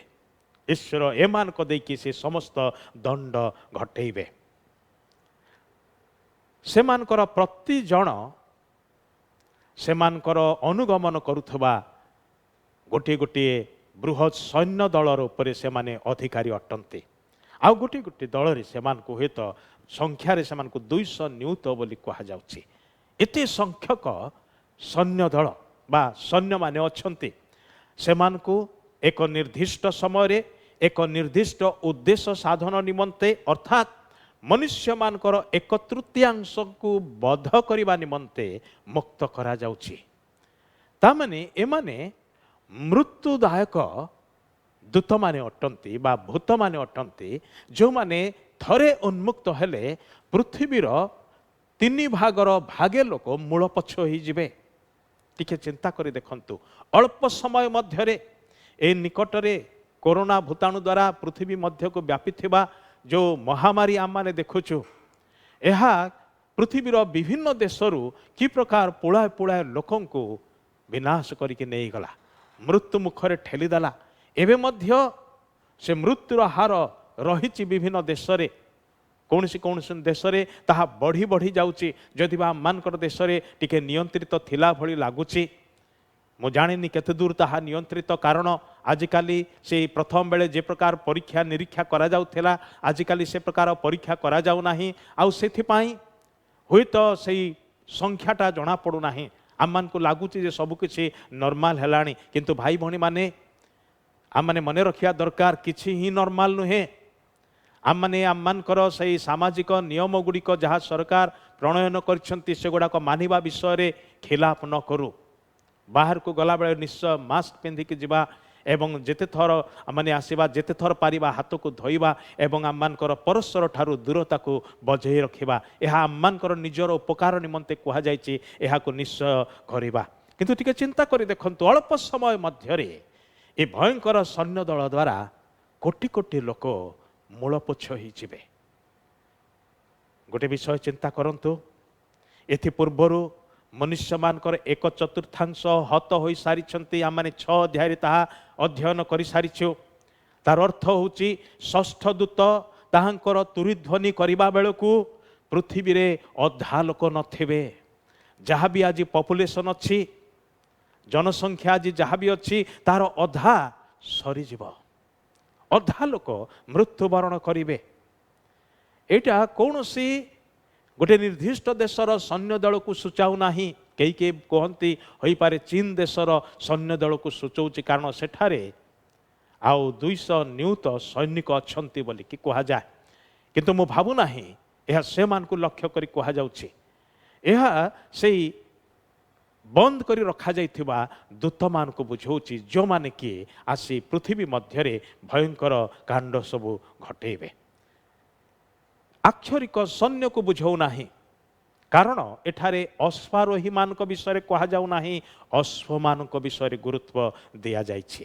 ईश्वर एमान को देकी से समस्त दंड घटेइबे से मानकर प्रति जन से मानकर अनुगमन करुथबा गोटे गोटे बृहत सैन्य दलर उपरे से माने अधिकारी अटंते आउ गोटे गोटे दल रे से मान को हेत संख्या रे से मान को 200 न्यूत बोली कहा जाउछि एते संख्यक सैन्य दल बा सैन्य माने अछंती सेमानकु एक निर्दिष्ट समय एक निर्दिष्ट उद्देश्य साधन निमंते अर्थात मनुष्य मानकर एक तृतीयांश को बध करने निमंते मुक्त करा जाउछि। तामाने एमाने मृत्युदायक दूत माने अटंती बा भूत माने अटंती जो माने थरे उन्मुक्त हेले पृथ्वीर 3 भागर भागे लोक मूलपछ हो जिवे। टिके चिंता करी देखंतु अल्प समय मध्यरे ए निकटरे कोरोना भूताणु द्वारा पृथ्वी मध्य को व्यापी जो महामारी आम माने देखुचु यह पृथ्वीर विभिन्न देशरू कि प्रकार पुळाए पुळाए लोकं को विनाश करके नहीं गला, मृत्यु मुखरे ठेलीदेला। एवं मध्य से मृत्युर हार रही विभिन्न देश रे कौनसी कौनसी देश रे ताहा बढ़ी बढ़ी जाउची जदि बा मानकर देश रे टिके नियंत्रित थिला भली लागुची। मु जानिनी केते दूर ताहा नियंत्रित कारण आजिकाली से प्रथम बेले जे प्रकार परीक्षा निरीक्षा करा जाउथेला आजिकाली से प्रकार परीक्षा करा जाउ नाही आउ सेथिपाई हुई तो सही संख्याटा जना पड़ू नाही। आम मान को लगुच सबु किछि नॉर्मल हेलाणी किंतु भाई भौणी माने आम माने मने रखिया दरकार किछि ही नॉर्मल नुहे। आम माने आम मानकर सही सामाजिक नियम गुड़िक जहाँ सरकार प्रणयन करछंती से गुड़ाक मानिबा विषय रे खिलाफ न करू। बाहर को गला बेले निश्चय मास्क पिंधिकी जिबा एवं जेते थर माने आसीबा जेते थर पारिबा हाथ को धोइबा एवं आम मानकर परस्पर ठारू दूरता को बजाई रखिबा यह आम मानकर निजर उपकार निमंते कहा जायछि एहा को निश्चय करिबा। किंतु टिके चिंता करी देखंतु अल्प समय मध्यरे ए भयंकर सैन्य दल द्वारा कोटि कोटि लोक मूलपोछ हो जिवे। गोटे विषय चिंता करंतु एथि पूर्वरु मनुष्य मानकर 1/4 हत हो सारी आम मैंने 6 अध्याय ताहा अध्ययन कर सारिछु। तार अर्थ होची षष्ठ दूत ताहांकर तुरीध्वनि करबा बेलकु पृथ्वी रे अधा लोक नथिबे। जहाँ भी आज पॉपुलेशन अच्छी जनसंख्या आज जहाँ भी अच्छी तार अधा सरीजीव, अधा लोक मृत्युवरण करिवे। एटा कौनसी गोटे निर्दिष्ट देशर सैन्य दल को सूचाऊ नाही। कई के कहती हो पारे चीन देशर सैन्य दल को सूचाऊँ कारण सेठारे आउ 200 नियुत सैनिक अच्छंती बोली कि कहा जाए। किंतु मु भावु नाही यह से मान को लक्ष्य करी कहा जाउछि। यह सेही बंद करी रखा जाइथिबा दूत मान को बुझाउछि जो माने कि आसी पृथ्वी मध्यरे भयंकर कांड सबु घटेबे। आक्षरिक सैन्य को बुझाऊ नाही कारण एठारे अश्वारोही मान विषय कहा जाऊ नाही, अश्व मान विषय गुरुत्व दिया जाइछि।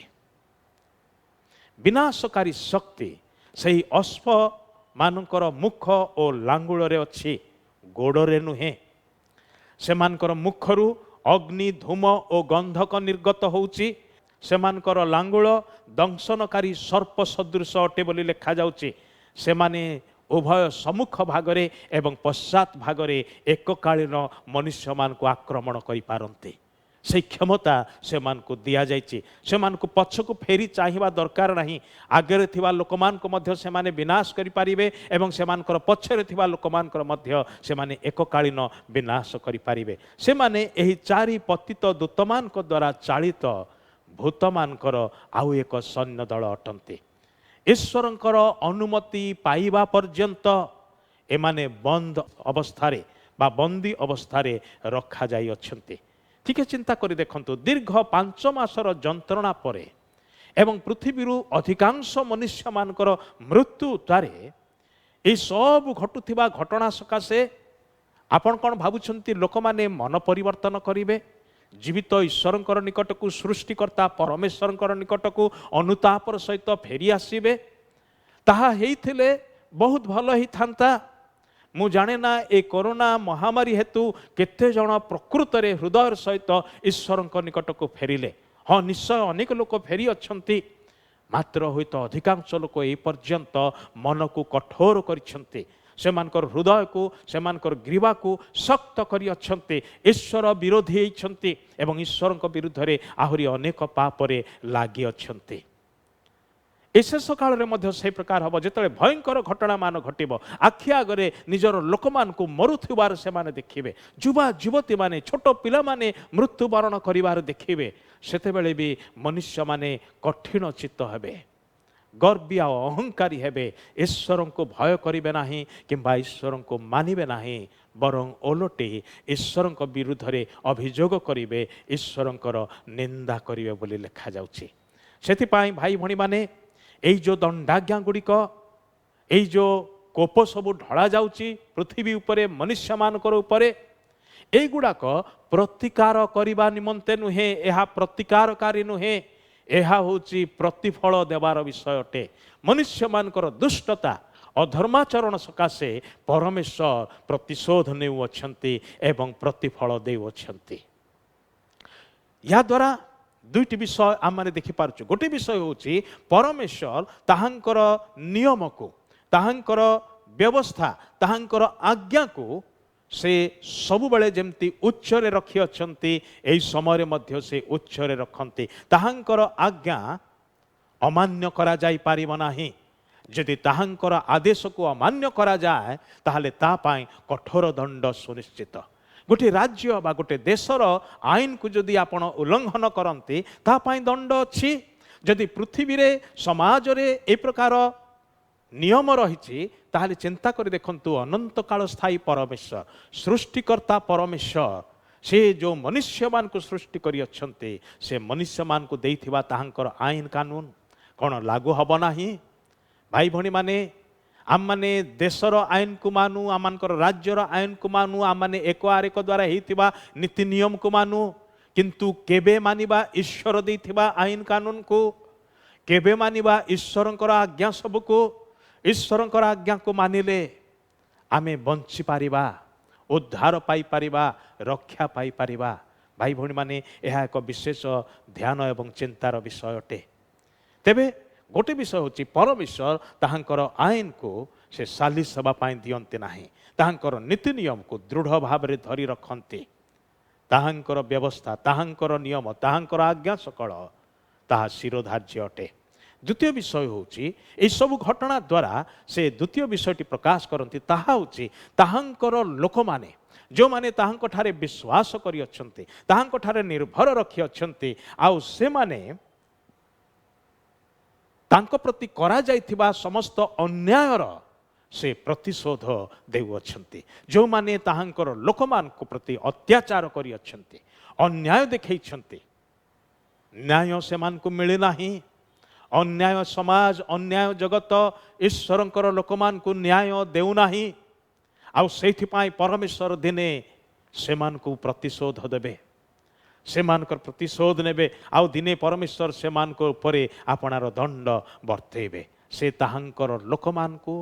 विनाशकारी शक्ति सही अश्व मानकर मुख और लांगुल रे अच्छी गोड़े नुहे। से मानकर मुखरू अग्नि धूम और गंधक निर्गत होउछि। से मानकर लांगुल दंशनकारी सर्प सदृश अटे बोली लिखा जाउछि। से माने उभय सम्मुख भागरे एवं पश्चात भागरे एककालीन मनुष्य मान को आक्रमण करि पारंते से क्षमता से मान को दिया जाइछि। से मान को पछको फेरी चाहिबा दरकार नाही। आगे थिबा लोक मान को मध्य से माने विनाश करि पारिबे एवं से मानकर पछरे थिबा लोक मानकर मध्य से माने एककालीन विनाश करि पारिबे। से माने एही चारि पतित दूत मान को द्वारा चालित भूत मानकर आउ एक सैन्य दल अटंती। ईश्वरंकर अनुमति पाइबा पर्यंत एमाने बंद अवस्थारे बा बंदी अवस्थारे रखा जाई अछंती। ठीक है, चिंता करी देखंतु दीर्घ 5 मासर जंत्रणा परे एवं पृथ्वीरू अधिकांश मनुष्य मानकर मृत्यु द्वारे ये सब घटुथिबा घटना सकाशे आपण कौन भावुछंती लोक माने मन परिवर्तन करिवे, जीवित ईश्वरंकर निकट को सृष्टिकर्ता परमेश्वरंकर निकट को अनुतापर सहित फेरी आसीबे ताहा हेइथिले बहुत भल ही थांता। मु जाने ना ए कोरोना महामारी हेतु केते जण प्रकृत रे हृदय सहित ईश्वरंकर निकट को फेरिले। हाँ, निश्चय अनेक लोक फेरी अछंती, मात्र हुई तो अधिकांश लोक ए पर्यंत मन को कठोर करिसंती। सेमानकर हृदय को सेमानकर ग्रीवा को शक्त करी अछंती। ईश्वर विरोधी होइछंती एवं ईश्वर विरुद्ध रे आहुरी अनेक पापरे लागि अछंती। शेष काल में से प्रकार हम जिते भयंकर घटना मान घटब आखि आगे निजर लोक मान को मरुथबार से माने देखिबे, युवा युवती माने छोट पिला माने मृत्युवरण करिवार देखिबे। ସେତେବେଳେ ବି ମନୁଷ୍ୟମାନେ କଠିନ ଚିତ୍ତ ହେବେ, ଗର୍ବୀ ଆଉ ଅହଙ୍କାରୀ ହେବେ, ଈଶ୍ୱରଙ୍କୁ ଭୟ କରିବେ ନାହିଁ କିମ୍ବା ଈଶ୍ୱରଙ୍କୁ ମାନିବେ ନାହିଁ, ବରଂ ଓଲଟି ଈଶ୍ୱରଙ୍କ ବିରୁଦ୍ଧରେ ଅଭିଯୋଗ କରିବେ, ଈଶ୍ୱରଙ୍କର ନିନ୍ଦା କରିବେ ବୋଲି ଲେଖାଯାଉଛି। ସେଥିପାଇଁ ଭାଇ ଭଉଣୀମାନେ, ଏଇ ଯେଉଁ ଦଣ୍ଡାଜ୍ଞା ଗୁଡ଼ିକ, ଏଇ ଯେଉଁ କୋପ ସବୁ ଢଳା ଯାଉଛି ପୃଥିବୀ ଉପରେ, ମନୁଷ୍ୟମାନଙ୍କର ଉପରେ, এইଗୁଡ଼ାକ ପ୍ରତିକାର କରିବା ନିମନ୍ତେ ନୁହେଁ, ଏହା ପ୍ରତିକାରକାରୀ ନୁହେଁ, ଏହା ହେଉଛି ପ୍ରତିଫଳ ଦେବାର ବିଷୟ ଅଟେ। ମନୁଷ୍ୟମାନଙ୍କର ଦୁଷ୍ଟତା ଅଧର୍ମାଚରଣ ସକାଶେ ପରମେଶ୍ୱର ପ୍ରତିଶୋଧ ନେଉଅଛନ୍ତି ଏବଂ ପ୍ରତିଫଳ ଦେଉଅଛନ୍ତି। ଏହାଦ୍ୱାରା ଦୁଇଟି ବିଷୟ ଆମେ ଦେଖିପାରୁଛୁ। ଗୋଟିଏ ବିଷୟ ହେଉଛି ପରମେଶ୍ୱର ତାହାଙ୍କର ନିୟମକୁ, ତାହାଙ୍କର ବ୍ୟବସ୍ଥା, ତାହାଙ୍କର ଆଜ୍ଞାକୁ ସେ ସବୁବେଳେ ଯେମିତି ଉଚ୍ଚରେ ରଖିଅଛନ୍ତି, ଏହି ସମୟରେ ମଧ୍ୟ ସେ ଉଚ୍ଚରେ ରଖନ୍ତି। ତାହାଙ୍କର ଆଜ୍ଞା ଅମାନ୍ୟ କରାଯାଇପାରିବ ନାହିଁ। ଯଦି ତାହାଙ୍କର ଆଦେଶକୁ ଅମାନ୍ୟ କରାଯାଏ ତାହେଲେ ତା ପାଇଁ କଠୋର ଦଣ୍ଡ ସୁନିଶ୍ଚିତ। ଗୋଟିଏ ରାଜ୍ୟ ବା ଗୋଟିଏ ଦେଶର ଆଇନକୁ ଯଦି ଆପଣ ଉଲ୍ଲଂଘନ କରନ୍ତି ତା ପାଇଁ ଦଣ୍ଡ ଅଛି। ଯଦି ପୃଥିବୀରେ ସମାଜରେ ଏ ପ୍ରକାର ନିୟମ ରହିଛି ତାହେଲେ ଚିନ୍ତା କରି ଦେଖନ୍ତୁ, ଅନନ୍ତକାଳ ସ୍ଥାୟୀ ପରମେଶ୍ୱର, ସୃଷ୍ଟିକର୍ତ୍ତା ପରମେଶ୍ୱର, ସେ ଯେଉଁ ମନୁଷ୍ୟମାନଙ୍କୁ ସୃଷ୍ଟି କରିଅଛନ୍ତି, ସେ ମନୁଷ୍ୟମାନଙ୍କୁ ଦେଇଥିବା ତାହାଙ୍କର ଆଇନ କାନୁନ କ'ଣ ଲାଗୁ ହେବ ନାହିଁ? ଭାଇ ଭଉଣୀମାନେ, ଆମମାନେ ଦେଶର ଆଇନକୁ ମାନୁ, ଆମମାନଙ୍କର ରାଜ୍ୟର ଆଇନକୁ ମାନୁ, ଆମମାନେ ଏକ ଆରେକ ଦ୍ୱାରା ହେଇଥିବା ନୀତି ନିୟମକୁ ମାନୁ, କିନ୍ତୁ କେବେ ମାନିବା ଈଶ୍ୱର ଦେଇଥିବା ଆଇନ କାନୁନକୁ? କେବେ ମାନିବା ଈଶ୍ୱରଙ୍କର ଆଜ୍ଞା ସବୁକୁ? ଈଶ୍ୱରଙ୍କର ଆଜ୍ଞାକୁ ମାନିଲେ ଆମେ ବଞ୍ଚିପାରିବା, ଉଦ୍ଧାର ପାଇପାରିବା, ରକ୍ଷା ପାଇପାରିବା। ଭାଇ ଭଉଣୀମାନେ, ଏହା ଏକ ବିଶେଷ ଧ୍ୟାନ ଏବଂ ଚିନ୍ତାର ବିଷୟ ଅଟେ। ତେବେ ଗୋଟେ ବିଷୟ ହେଉଛି ପରମେଶ୍ୱର ତାହାଙ୍କର ଆଇନକୁ ସେ ସାଲିସ ହେବା ପାଇଁ ଦିଅନ୍ତି ନାହିଁ, ତାହାଙ୍କର ନୀତି ନିୟମକୁ ଦୃଢ଼ ଭାବରେ ଧରି ରଖନ୍ତି। ତାହାଙ୍କର ବ୍ୟବସ୍ଥା, ତାହାଙ୍କର ନିୟମ, ତାହାଙ୍କର ଆଜ୍ଞା ସକଳ ତାହା ଶିରୋଧାର୍ଯ୍ୟ ଅଟେ। ଦ୍ୱିତୀୟ ବିଷୟ ହେଉଛି ଏସବୁ ଘଟଣା ଦ୍ୱାରା ସେ ଦ୍ୱିତୀୟ ବିଷୟଟି ପ୍ରକାଶ କରନ୍ତି, ତାହା ହେଉଛି ତାହାଙ୍କର ଲୋକମାନେ, ଯେଉଁମାନେ ତାହାଙ୍କଠାରେ ବିଶ୍ୱାସ କରିଅଛନ୍ତି, ତାହାଙ୍କଠାରେ ନିର୍ଭର ରଖିଅଛନ୍ତି, ଆଉ ସେମାନେ ତାଙ୍କ ପ୍ରତି କରାଯାଇଥିବା ସମସ୍ତ ଅନ୍ୟାୟର ସେ ପ୍ରତିଶୋଧ ଦେଉଅଛନ୍ତି। ଯେଉଁମାନେ ତାହାଙ୍କର ଲୋକମାନଙ୍କ ପ୍ରତି ଅତ୍ୟାଚାର କରିଅଛନ୍ତି, ଅନ୍ୟାୟ ଦେଖାଇଛନ୍ତି, ନ୍ୟାୟ ସେମାନଙ୍କୁ ମିଳିନାହିଁ। ଅନ୍ୟାୟ ସମାଜ, ଅନ୍ୟାୟ ଜଗତ ଈଶ୍ୱରଙ୍କର ଲୋକମାନଙ୍କୁ ନ୍ୟାୟ ଦେଉନାହିଁ। ଆଉ ସେଇଥିପାଇଁ ପରମେଶ୍ୱର ଦିନେ ସେମାନଙ୍କୁ ପ୍ରତିଶୋଧ ଦେବେ, ସେମାନଙ୍କର ପ୍ରତିଶୋଧ ନେବେ, ଆଉ ଦିନେ ପରମେଶ୍ୱର ସେମାନଙ୍କ ଉପରେ ଆପଣାର ଦଣ୍ଡ ବର୍ତ୍ତେଇବେ। ସେ ତାହାଙ୍କର ଲୋକମାନଙ୍କୁ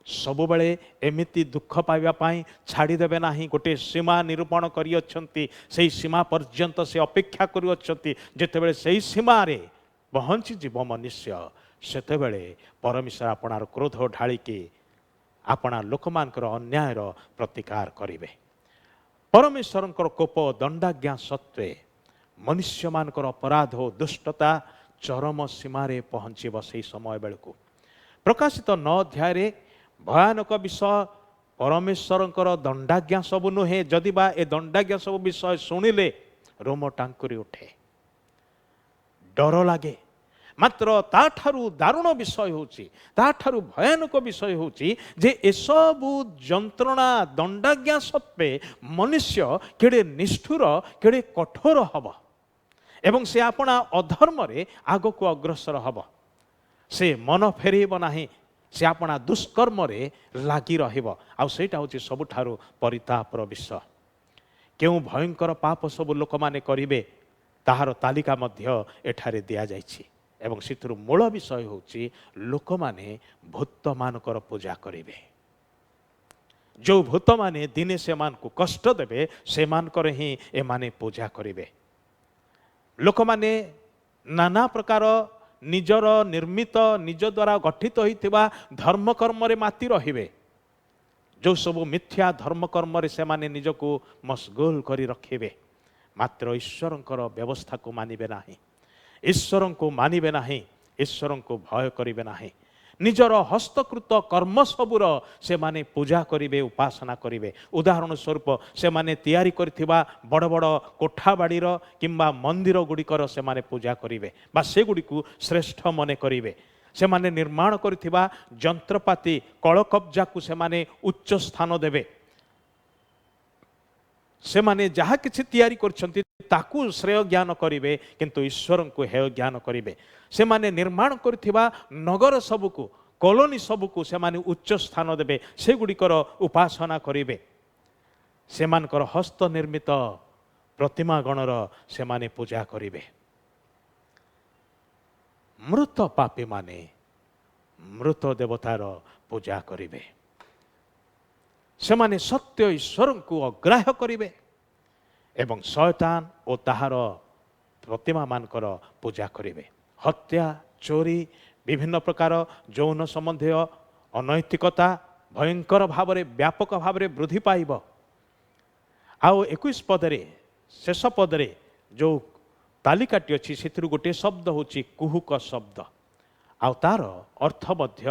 ସବୁବେଳେ ଏମିତି ଦୁଃଖ ପାଇବା ପାଇଁ ଛାଡ଼ିଦେବେ ନାହିଁ। ଗୋଟିଏ ସୀମା ନିରୂପଣ କରିଅଛନ୍ତି, ସେହି ସୀମା ପର୍ଯ୍ୟନ୍ତ ସେ ଅପେକ୍ଷା କରୁଅଛନ୍ତି। ଯେତେବେଳେ ସେହି ସୀମାରେ ପହଞ୍ଚିଯିବ ମନୁଷ୍ୟ, ସେତେବେଳେ ପରମେଶ୍ୱର ଆପଣାର କ୍ରୋଧ ଢାଳିକି ଆପଣା ଲୋକମାନଙ୍କର ଅନ୍ୟାୟର ପ୍ରତିକାର କରିବେ। ପରମେଶ୍ୱରଙ୍କର କୋପ ଦଣ୍ଡାଜ୍ଞା ସତ୍ତ୍ୱେ ମନୁଷ୍ୟମାନଙ୍କର ଅପରାଧ ଓ ଦୁଷ୍ଟତା ଚରମ ସୀମାରେ ପହଞ୍ଚିବ। ସେହି ସମୟ ବେଳକୁ ପ୍ରକାଶିତ 9 ଅଧ୍ୟାୟରେ ଭୟାନକ ବିଷୟ ପରମେଶ୍ୱରଙ୍କର ଦଣ୍ଡାଜ୍ଞା ସବୁ ନୁହେଁ। ଯଦିବା ଏ ଦଣ୍ଡାଜ୍ଞା ସବୁ ବିଷୟ ଶୁଣିଲେ ରୋମ ଟାଙ୍କୁରି ଉଠେ, ଡର ଲାଗେ, ମାତ୍ର ତାଠାରୁ ଦାରୁଣ ବିଷୟ ହେଉଛି, ତାଠାରୁ ଭୟାନକ ବିଷୟ ହେଉଛି ଯେ ଏସବୁ ଯନ୍ତ୍ରଣା ଦଣ୍ଡାଜ୍ଞା ସତ୍ତ୍ୱେ ମନୁଷ୍ୟ କେଡ଼େ ନିଷ୍ଠୁର, କେଡ଼େ କଠୋର ହେବ ଏବଂ ସେ ଆପଣା ଅଧର୍ମରେ ଆଗକୁ ଅଗ୍ରସର ହେବ। ସେ ମନ ଫେରେଇବ ନାହିଁ, ସେ ଆପଣା ଦୁଷ୍କର୍ମରେ ଲାଗି ରହିବ। ଆଉ ସେଇଟା ହେଉଛି ସବୁଠାରୁ ପରିତାପର ବିଷୟ। କେଉଁ ଭୟଙ୍କର ପାପ ସବୁ ଲୋକମାନେ କରିବେ ତାହାର ତାଲିକା ମଧ୍ୟ ଏଠାରେ ଦିଆଯାଇଛି ଏବଂ ସେଥିରୁ ମୂଳ ବିଷୟ ହେଉଛି ଲୋକମାନେ ଭୂତମାନଙ୍କର ପୂଜା କରିବେ। ଯେଉଁ ଭୂତମାନେ ଦିନେ ସେମାନଙ୍କୁ କଷ୍ଟ ଦେବେ ସେମାନଙ୍କର ହିଁ ଏମାନେ ପୂଜା କରିବେ। ଲୋକମାନେ ନାନା ପ୍ରକାର ନିଜର ନିର୍ମିତ, ନିଜ ଦ୍ୱାରା ଗଠିତ ହୋଇଥିବା ଧର୍ମକର୍ମରେ ମାତି ରହିବେ। ଯେଉଁ ସବୁ ମିଥ୍ୟା ଧର୍ମକର୍ମରେ ସେମାନେ ନିଜକୁ ମସଗୁଲ କରି ରଖିବେ, ମାତ୍ର ଈଶ୍ୱରଙ୍କର ବ୍ୟବସ୍ଥାକୁ ମାନିବେ ନାହିଁ, ଈଶ୍ୱରଙ୍କୁ ମାନିବେ ନାହିଁ, ଈଶ୍ୱରଙ୍କୁ ଭୟ କରିବେ ନାହିଁ। ନିଜର ହସ୍ତକୃତ କର୍ମ ସବୁର ସେମାନେ ପୂଜା କରିବେ, ଉପାସନା କରିବେ। ଉଦାହରଣ ସ୍ୱରୂପ ସେମାନେ ତିଆରି କରିଥିବା ବଡ଼ ବଡ଼ କୋଠାବାଡ଼ିର କିମ୍ବା ମନ୍ଦିର ଗୁଡ଼ିକର ସେମାନେ ପୂଜା କରିବେ ବା ସେଗୁଡ଼ିକୁ ଶ୍ରେଷ୍ଠ ମନେ କରିବେ। ସେମାନେ ନିର୍ମାଣ କରିଥିବା ଯନ୍ତ୍ରପାତି କଳକବ୍ଜାକୁ ସେମାନେ ଉଚ୍ଚ ସ୍ଥାନ ଦେବେ। ସେମାନେ ଯାହା କିଛି ତିଆରି କରିଛନ୍ତି ତାକୁ ଶ୍ରେୟ ଜ୍ଞାନ କରିବେ, କିନ୍ତୁ ଈଶ୍ୱରଙ୍କୁ ହେୟ ଜ୍ଞାନ କରିବେ। ସେମାନେ ନିର୍ମାଣ କରିଥିବା ନଗର ସବୁକୁ, କଲୋନୀ ସବୁକୁ ସେମାନେ ଉଚ୍ଚ ସ୍ଥାନ ଦେବେ, ସେଗୁଡ଼ିକର ଉପାସନା କରିବେ। ସେମାନଙ୍କର ହସ୍ତ ନିର୍ମିତ ପ୍ରତିମା ଗଣର ସେମାନେ ପୂଜା କରିବେ। ମୃତ ପାପୀମାନେ ମୃତ ଦେବତାର ପୂଜା କରିବେ। ସେମାନେ ସତ୍ୟ ଈଶ୍ୱରଙ୍କୁ ଅଗ୍ରାହ୍ୟ କରିବେ ଏବଂ ଶୟତାନ ଓ ତାହାର ପ୍ରତିମା ମାନଙ୍କର ପୂଜା କରିବେ। ହତ୍ୟା, ଚୋରି, ବିଭିନ୍ନ ପ୍ରକାର ଯୌନ ସମ୍ବନ୍ଧୀୟ ଅନୈତିକତା ଭୟଙ୍କର ଭାବରେ ବ୍ୟାପକ ଭାବରେ ବୃଦ୍ଧି ପାଇବ। ଆଉ 21 ପଦରେ, ଶେଷ ପଦରେ ଯେଉଁ ତାଲିକାଟି ଅଛି ସେଥିରୁ ଗୋଟିଏ ଶବ୍ଦ ହେଉଛି କୁହୁକ ଶବ୍ଦ। ଆଉ ତାର ଅର୍ଥ ମଧ୍ୟ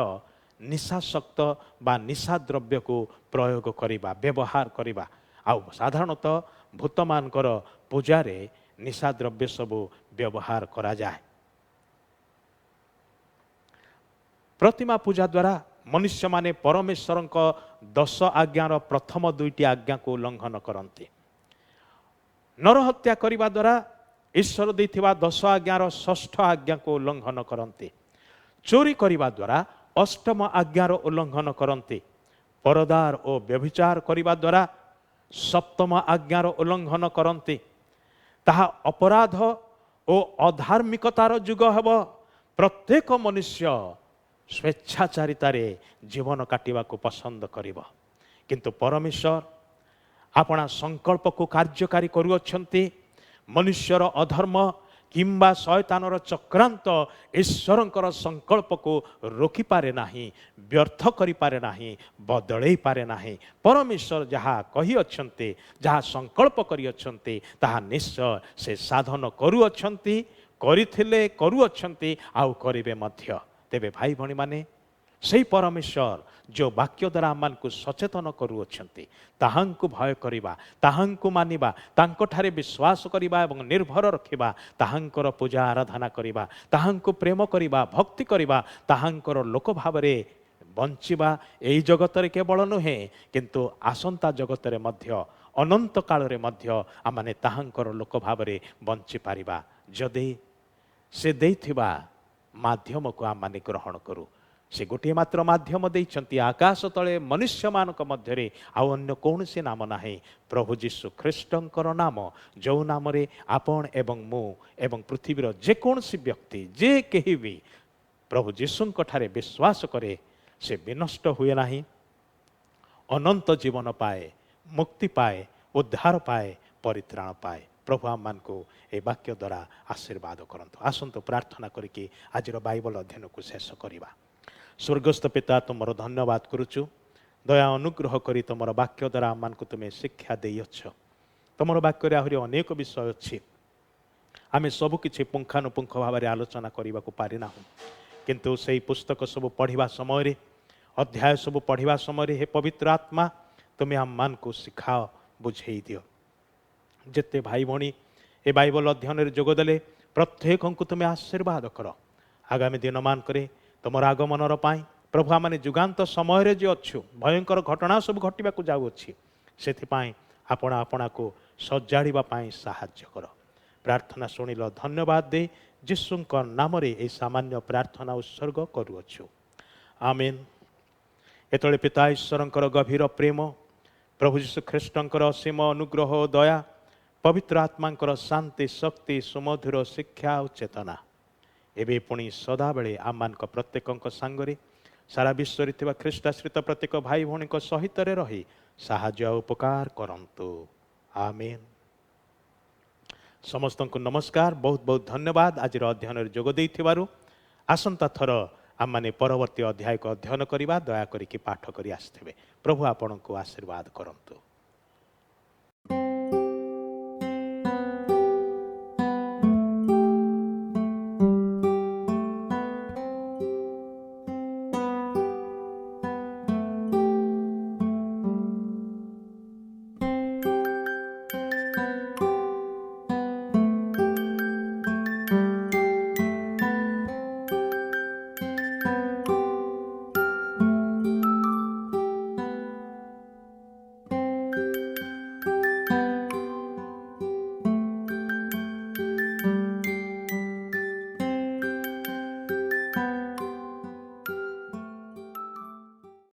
ନିଶାସକ୍ତ ବା ନିଶା ଦ୍ରବ୍ୟକୁ ପ୍ରୟୋଗ କରିବା, ବ୍ୟବହାର କରିବା। ଆଉ ସାଧାରଣତଃ ଭୂତମାନଙ୍କର ପୂଜାରେ ନିଶା ଦ୍ରବ୍ୟ ସବୁ ବ୍ୟବହାର କରାଯାଏ। ପ୍ରତିମା ପୂଜା ଦ୍ୱାରା ମନୁଷ୍ୟମାନେ ପରମେଶ୍ୱରଙ୍କ 10 ଆଜ୍ଞାର ପ୍ରଥମ 2ଟି ଆଜ୍ଞାକୁ ଉଲ୍ଲଂଘନ କରନ୍ତି। ନରହତ୍ୟା କରିବା ଦ୍ୱାରା ଈଶ୍ୱର ଦେଇଥିବା 10 ଆଜ୍ଞାର 6ଠ ଆଜ୍ଞାକୁ ଉଲ୍ଲଂଘନ କରନ୍ତି। ଚୋରି କରିବା ଦ୍ୱାରା 8ମ ଆଜ୍ଞାର ଉଲ୍ଲଂଘନ କରନ୍ତି। ପରଦାର ଓ ବ୍ୟଭିଚାର କରିବା ଦ୍ୱାରା 7ମ ଆଜ୍ଞାର ଉଲ୍ଲଂଘନ କରନ୍ତି। ତାହା ଅପରାଧ ଓ ଅଧାର୍ମିକତାର ଯୁଗ ହେବ। ପ୍ରତ୍ୟେକ ମନୁଷ୍ୟ ସ୍ୱେଚ୍ଛାଚାରିତାରେ ଜୀବନ କାଟିବାକୁ ପସନ୍ଦ କରିବ, କିନ୍ତୁ ପରମେଶ୍ୱର ଆପଣା ସଂକଳ୍ପକୁ କାର୍ଯ୍ୟକାରୀ କରୁଅଛନ୍ତି। ମନୁଷ୍ୟର ଅଧର୍ମ କିମ୍ବା ଶୟତାନର ଚକ୍ରାନ୍ତ ଈଶ୍ୱରଙ୍କର ସଂକଳ୍ପକୁ ରୋକିପାରେ ନାହିଁ, ବ୍ୟର୍ଥ କରିପାରେ ନାହିଁ, ବଦଳେଇ ପାରେ ନାହିଁ। ପରମେଶ୍ୱର ଯାହା କହିଅଛନ୍ତି, ଯାହା ସଂକଳ୍ପ କରିଅଛନ୍ତି ତାହା ନିଶ୍ଚୟ ସେ ସାଧନ କରୁଅଛନ୍ତି, କରିଥିଲେ, କରୁଅଛନ୍ତି, ଆଉ କରିବେ ମଧ୍ୟ। ତେବେ ଭାଇ ଭଉଣୀମାନେ, ସେହି ପରମେଶ୍ୱର ଯେଉଁ ବାକ୍ୟ ଦ୍ୱାରା ଆମମାନଙ୍କୁ ସଚେତନ କରୁଅଛନ୍ତି, ତାହାଙ୍କୁ ଭୟ କରିବା, ତାହାଙ୍କୁ ମାନିବା, ତାଙ୍କଠାରେ ବିଶ୍ୱାସ କରିବା ଏବଂ ନିର୍ଭର ରଖିବା, ତାହାଙ୍କର ପୂଜା ଆରାଧନା କରିବା, ତାହାଙ୍କୁ ପ୍ରେମ କରିବା, ଭକ୍ତି କରିବା, ତାହାଙ୍କର ଲୋକ ଭାବରେ ବଞ୍ଚିବା। ଏହି ଜଗତରେ କେବଳ ନୁହେଁ, କିନ୍ତୁ ଆସନ୍ତା ଜଗତରେ ମଧ୍ୟ, ଅନନ୍ତ କାଳରେ ମଧ୍ୟ ଆମମାନେ ତାହାଙ୍କର ଲୋକ ଭାବରେ ବଞ୍ଚିପାରିବା ଯଦି ସେ ଦେଇଥିବା ମାଧ୍ୟମକୁ ଆମମାନେ ଗ୍ରହଣ କରୁ। ସେ ଗୋଟିଏ ମାତ୍ର ମାଧ୍ୟମ ଦେଇଛନ୍ତି। ଆକାଶ ତଳେ ମନୁଷ୍ୟମାନଙ୍କ ମଧ୍ୟରେ ଆଉ ଅନ୍ୟ କୌଣସି ନାମ ନାହିଁ, ପ୍ରଭୁ ଯୀଶୁ ଖ୍ରୀଷ୍ଟଙ୍କର ନାମ, ଯେଉଁ ନାମରେ ଆପଣ ଏବଂ ମୁଁ ଏବଂ ପୃଥିବୀର ଯେକୌଣସି ବ୍ୟକ୍ତି, ଯେ କେହି ବି ପ୍ରଭୁ ଯୀଶୁଙ୍କ ଠାରେ ବିଶ୍ୱାସ କରେ, ସେ ବିନଷ୍ଟ ହୁଏ ନାହିଁ, ଅନନ୍ତ ଜୀବନ ପାଏ, ମୁକ୍ତି ପାଏ, ଉଦ୍ଧାର ପାଏ, ପରିତ୍ରାଣ ପାଏ। ପ୍ରଭୁ ଆମମାନଙ୍କୁ ଏହି ବାକ୍ୟ ଦ୍ୱାରା ଆଶୀର୍ବାଦ କରନ୍ତୁ। ଆସନ୍ତୁ ପ୍ରାର୍ଥନା କରିକି ଆଜିର ବାଇବଲ ଅଧ୍ୟୟନକୁ ଶେଷ କରିବା। ସ୍ୱର୍ଗସ୍ଥ ପିତା, ତୁମର ଧନ୍ୟବାଦ କରୁଛୁ। ଦୟା ଅନୁଗ୍ରହ କରି ତୁମର ବାକ୍ୟ ଦ୍ୱାରା ଆମମାନଙ୍କୁ ତୁମେ ଶିକ୍ଷା ଦେଇଅଛ। ତୁମର ବାକ୍ୟରେ ଆହୁରି ଅନେକ ବିଷୟ ଅଛି, ଆମେ ସବୁକିଛି ପୁଙ୍ଖାନୁପୁଙ୍ଖ ଭାବରେ ଆଲୋଚନା କରିବାକୁ ପାରିନାହୁଁ, କିନ୍ତୁ ସେହି ପୁସ୍ତକ ସବୁ ପଢ଼ିବା ସମୟରେ, ଅଧ୍ୟାୟ ସବୁ ପଢ଼ିବା ସମୟରେ ହେ ପବିତ୍ର ଆତ୍ମା, ତୁମେ ଆମମାନଙ୍କୁ ଶିଖାଅ, ବୁଝେଇ ଦିଅ। ଯେତେ ଭାଇ ଭଉଣୀ ଏ ବାଇବଲ ଅଧ୍ୟୟନରେ ଯୋଗ ଦେଲେ ପ୍ରତ୍ୟେକଙ୍କୁ ତୁମେ ଆଶୀର୍ବାଦ କର। ଆଗାମୀ ଦିନମାନଙ୍କରେ ତୁମର ଆଗମନର ପାଇଁ ପ୍ରଭୁ, ଆମମାନେ ଯୁଗାନ୍ତ ସମୟରେ ଯେ ଅଛୁ, ଭୟଙ୍କର ଘଟଣା ସବୁ ଘଟିବାକୁ ଯାଉଅଛି, ସେଥିପାଇଁ ଆପଣ ଆପଣାକୁ ସଜାଡ଼ିବା ପାଇଁ ସାହାଯ୍ୟ କର। ପ୍ରାର୍ଥନା ଶୁଣିଲ, ଧନ୍ୟବାଦ ଦେଇ ଯୀଶୁଙ୍କ ନାମରେ ଏହି ସାମାନ୍ୟ ପ୍ରାର୍ଥନା ଉତ୍ସର୍ଗ କରୁଅଛୁ, ଆମେନ୍। ଏତେବେଳେ ପିତା ଈଶ୍ୱରଙ୍କର ଗଭୀର ପ୍ରେମ, ପ୍ରଭୁ ଯୀଶୁ ଖ୍ରୀଷ୍ଟଙ୍କର ଅସୀମ ଅନୁଗ୍ରହ ଓ ଦୟା, ପବିତ୍ର ଆତ୍ମାଙ୍କର ଶାନ୍ତି, ଶକ୍ତି, ସୁମଧୁର ଶିକ୍ଷା ଓ ଚେତନା ଏବେ ପୁଣି ସଦାବେଳେ ଆମମାନଙ୍କ ପ୍ରତ୍ୟେକଙ୍କ ସାଙ୍ଗରେ, ସାରା ବିଶ୍ୱରେ ଥିବା ଖ୍ରୀଷ୍ଟାଶ୍ରିତ ପ୍ରତ୍ୟେକ ଭାଇ ଭଉଣୀଙ୍କ ସହିତରେ ରହି ସାହାଯ୍ୟ ଓ ଉପକାର କରନ୍ତୁ, ଆମେନ୍। ସମସ୍ତଙ୍କୁ ନମସ୍କାର, ବହୁତ ବହୁତ ଧନ୍ୟବାଦ ଆଜିର ଅଧ୍ୟୟନରେ ଯୋଗ ଦେଇଥିବାରୁ। ଆସନ୍ତା ଥର ଆମମାନେ ପରବର୍ତ୍ତୀ ଅଧ୍ୟାୟକୁ ଅଧ୍ୟୟନ କରିବା। ଦୟାକରିକି ପାଠ କରି ଆସିଥିବେ। ପ୍ରଭୁ ଆପଣଙ୍କୁ ଆଶୀର୍ବାଦ କରନ୍ତୁ।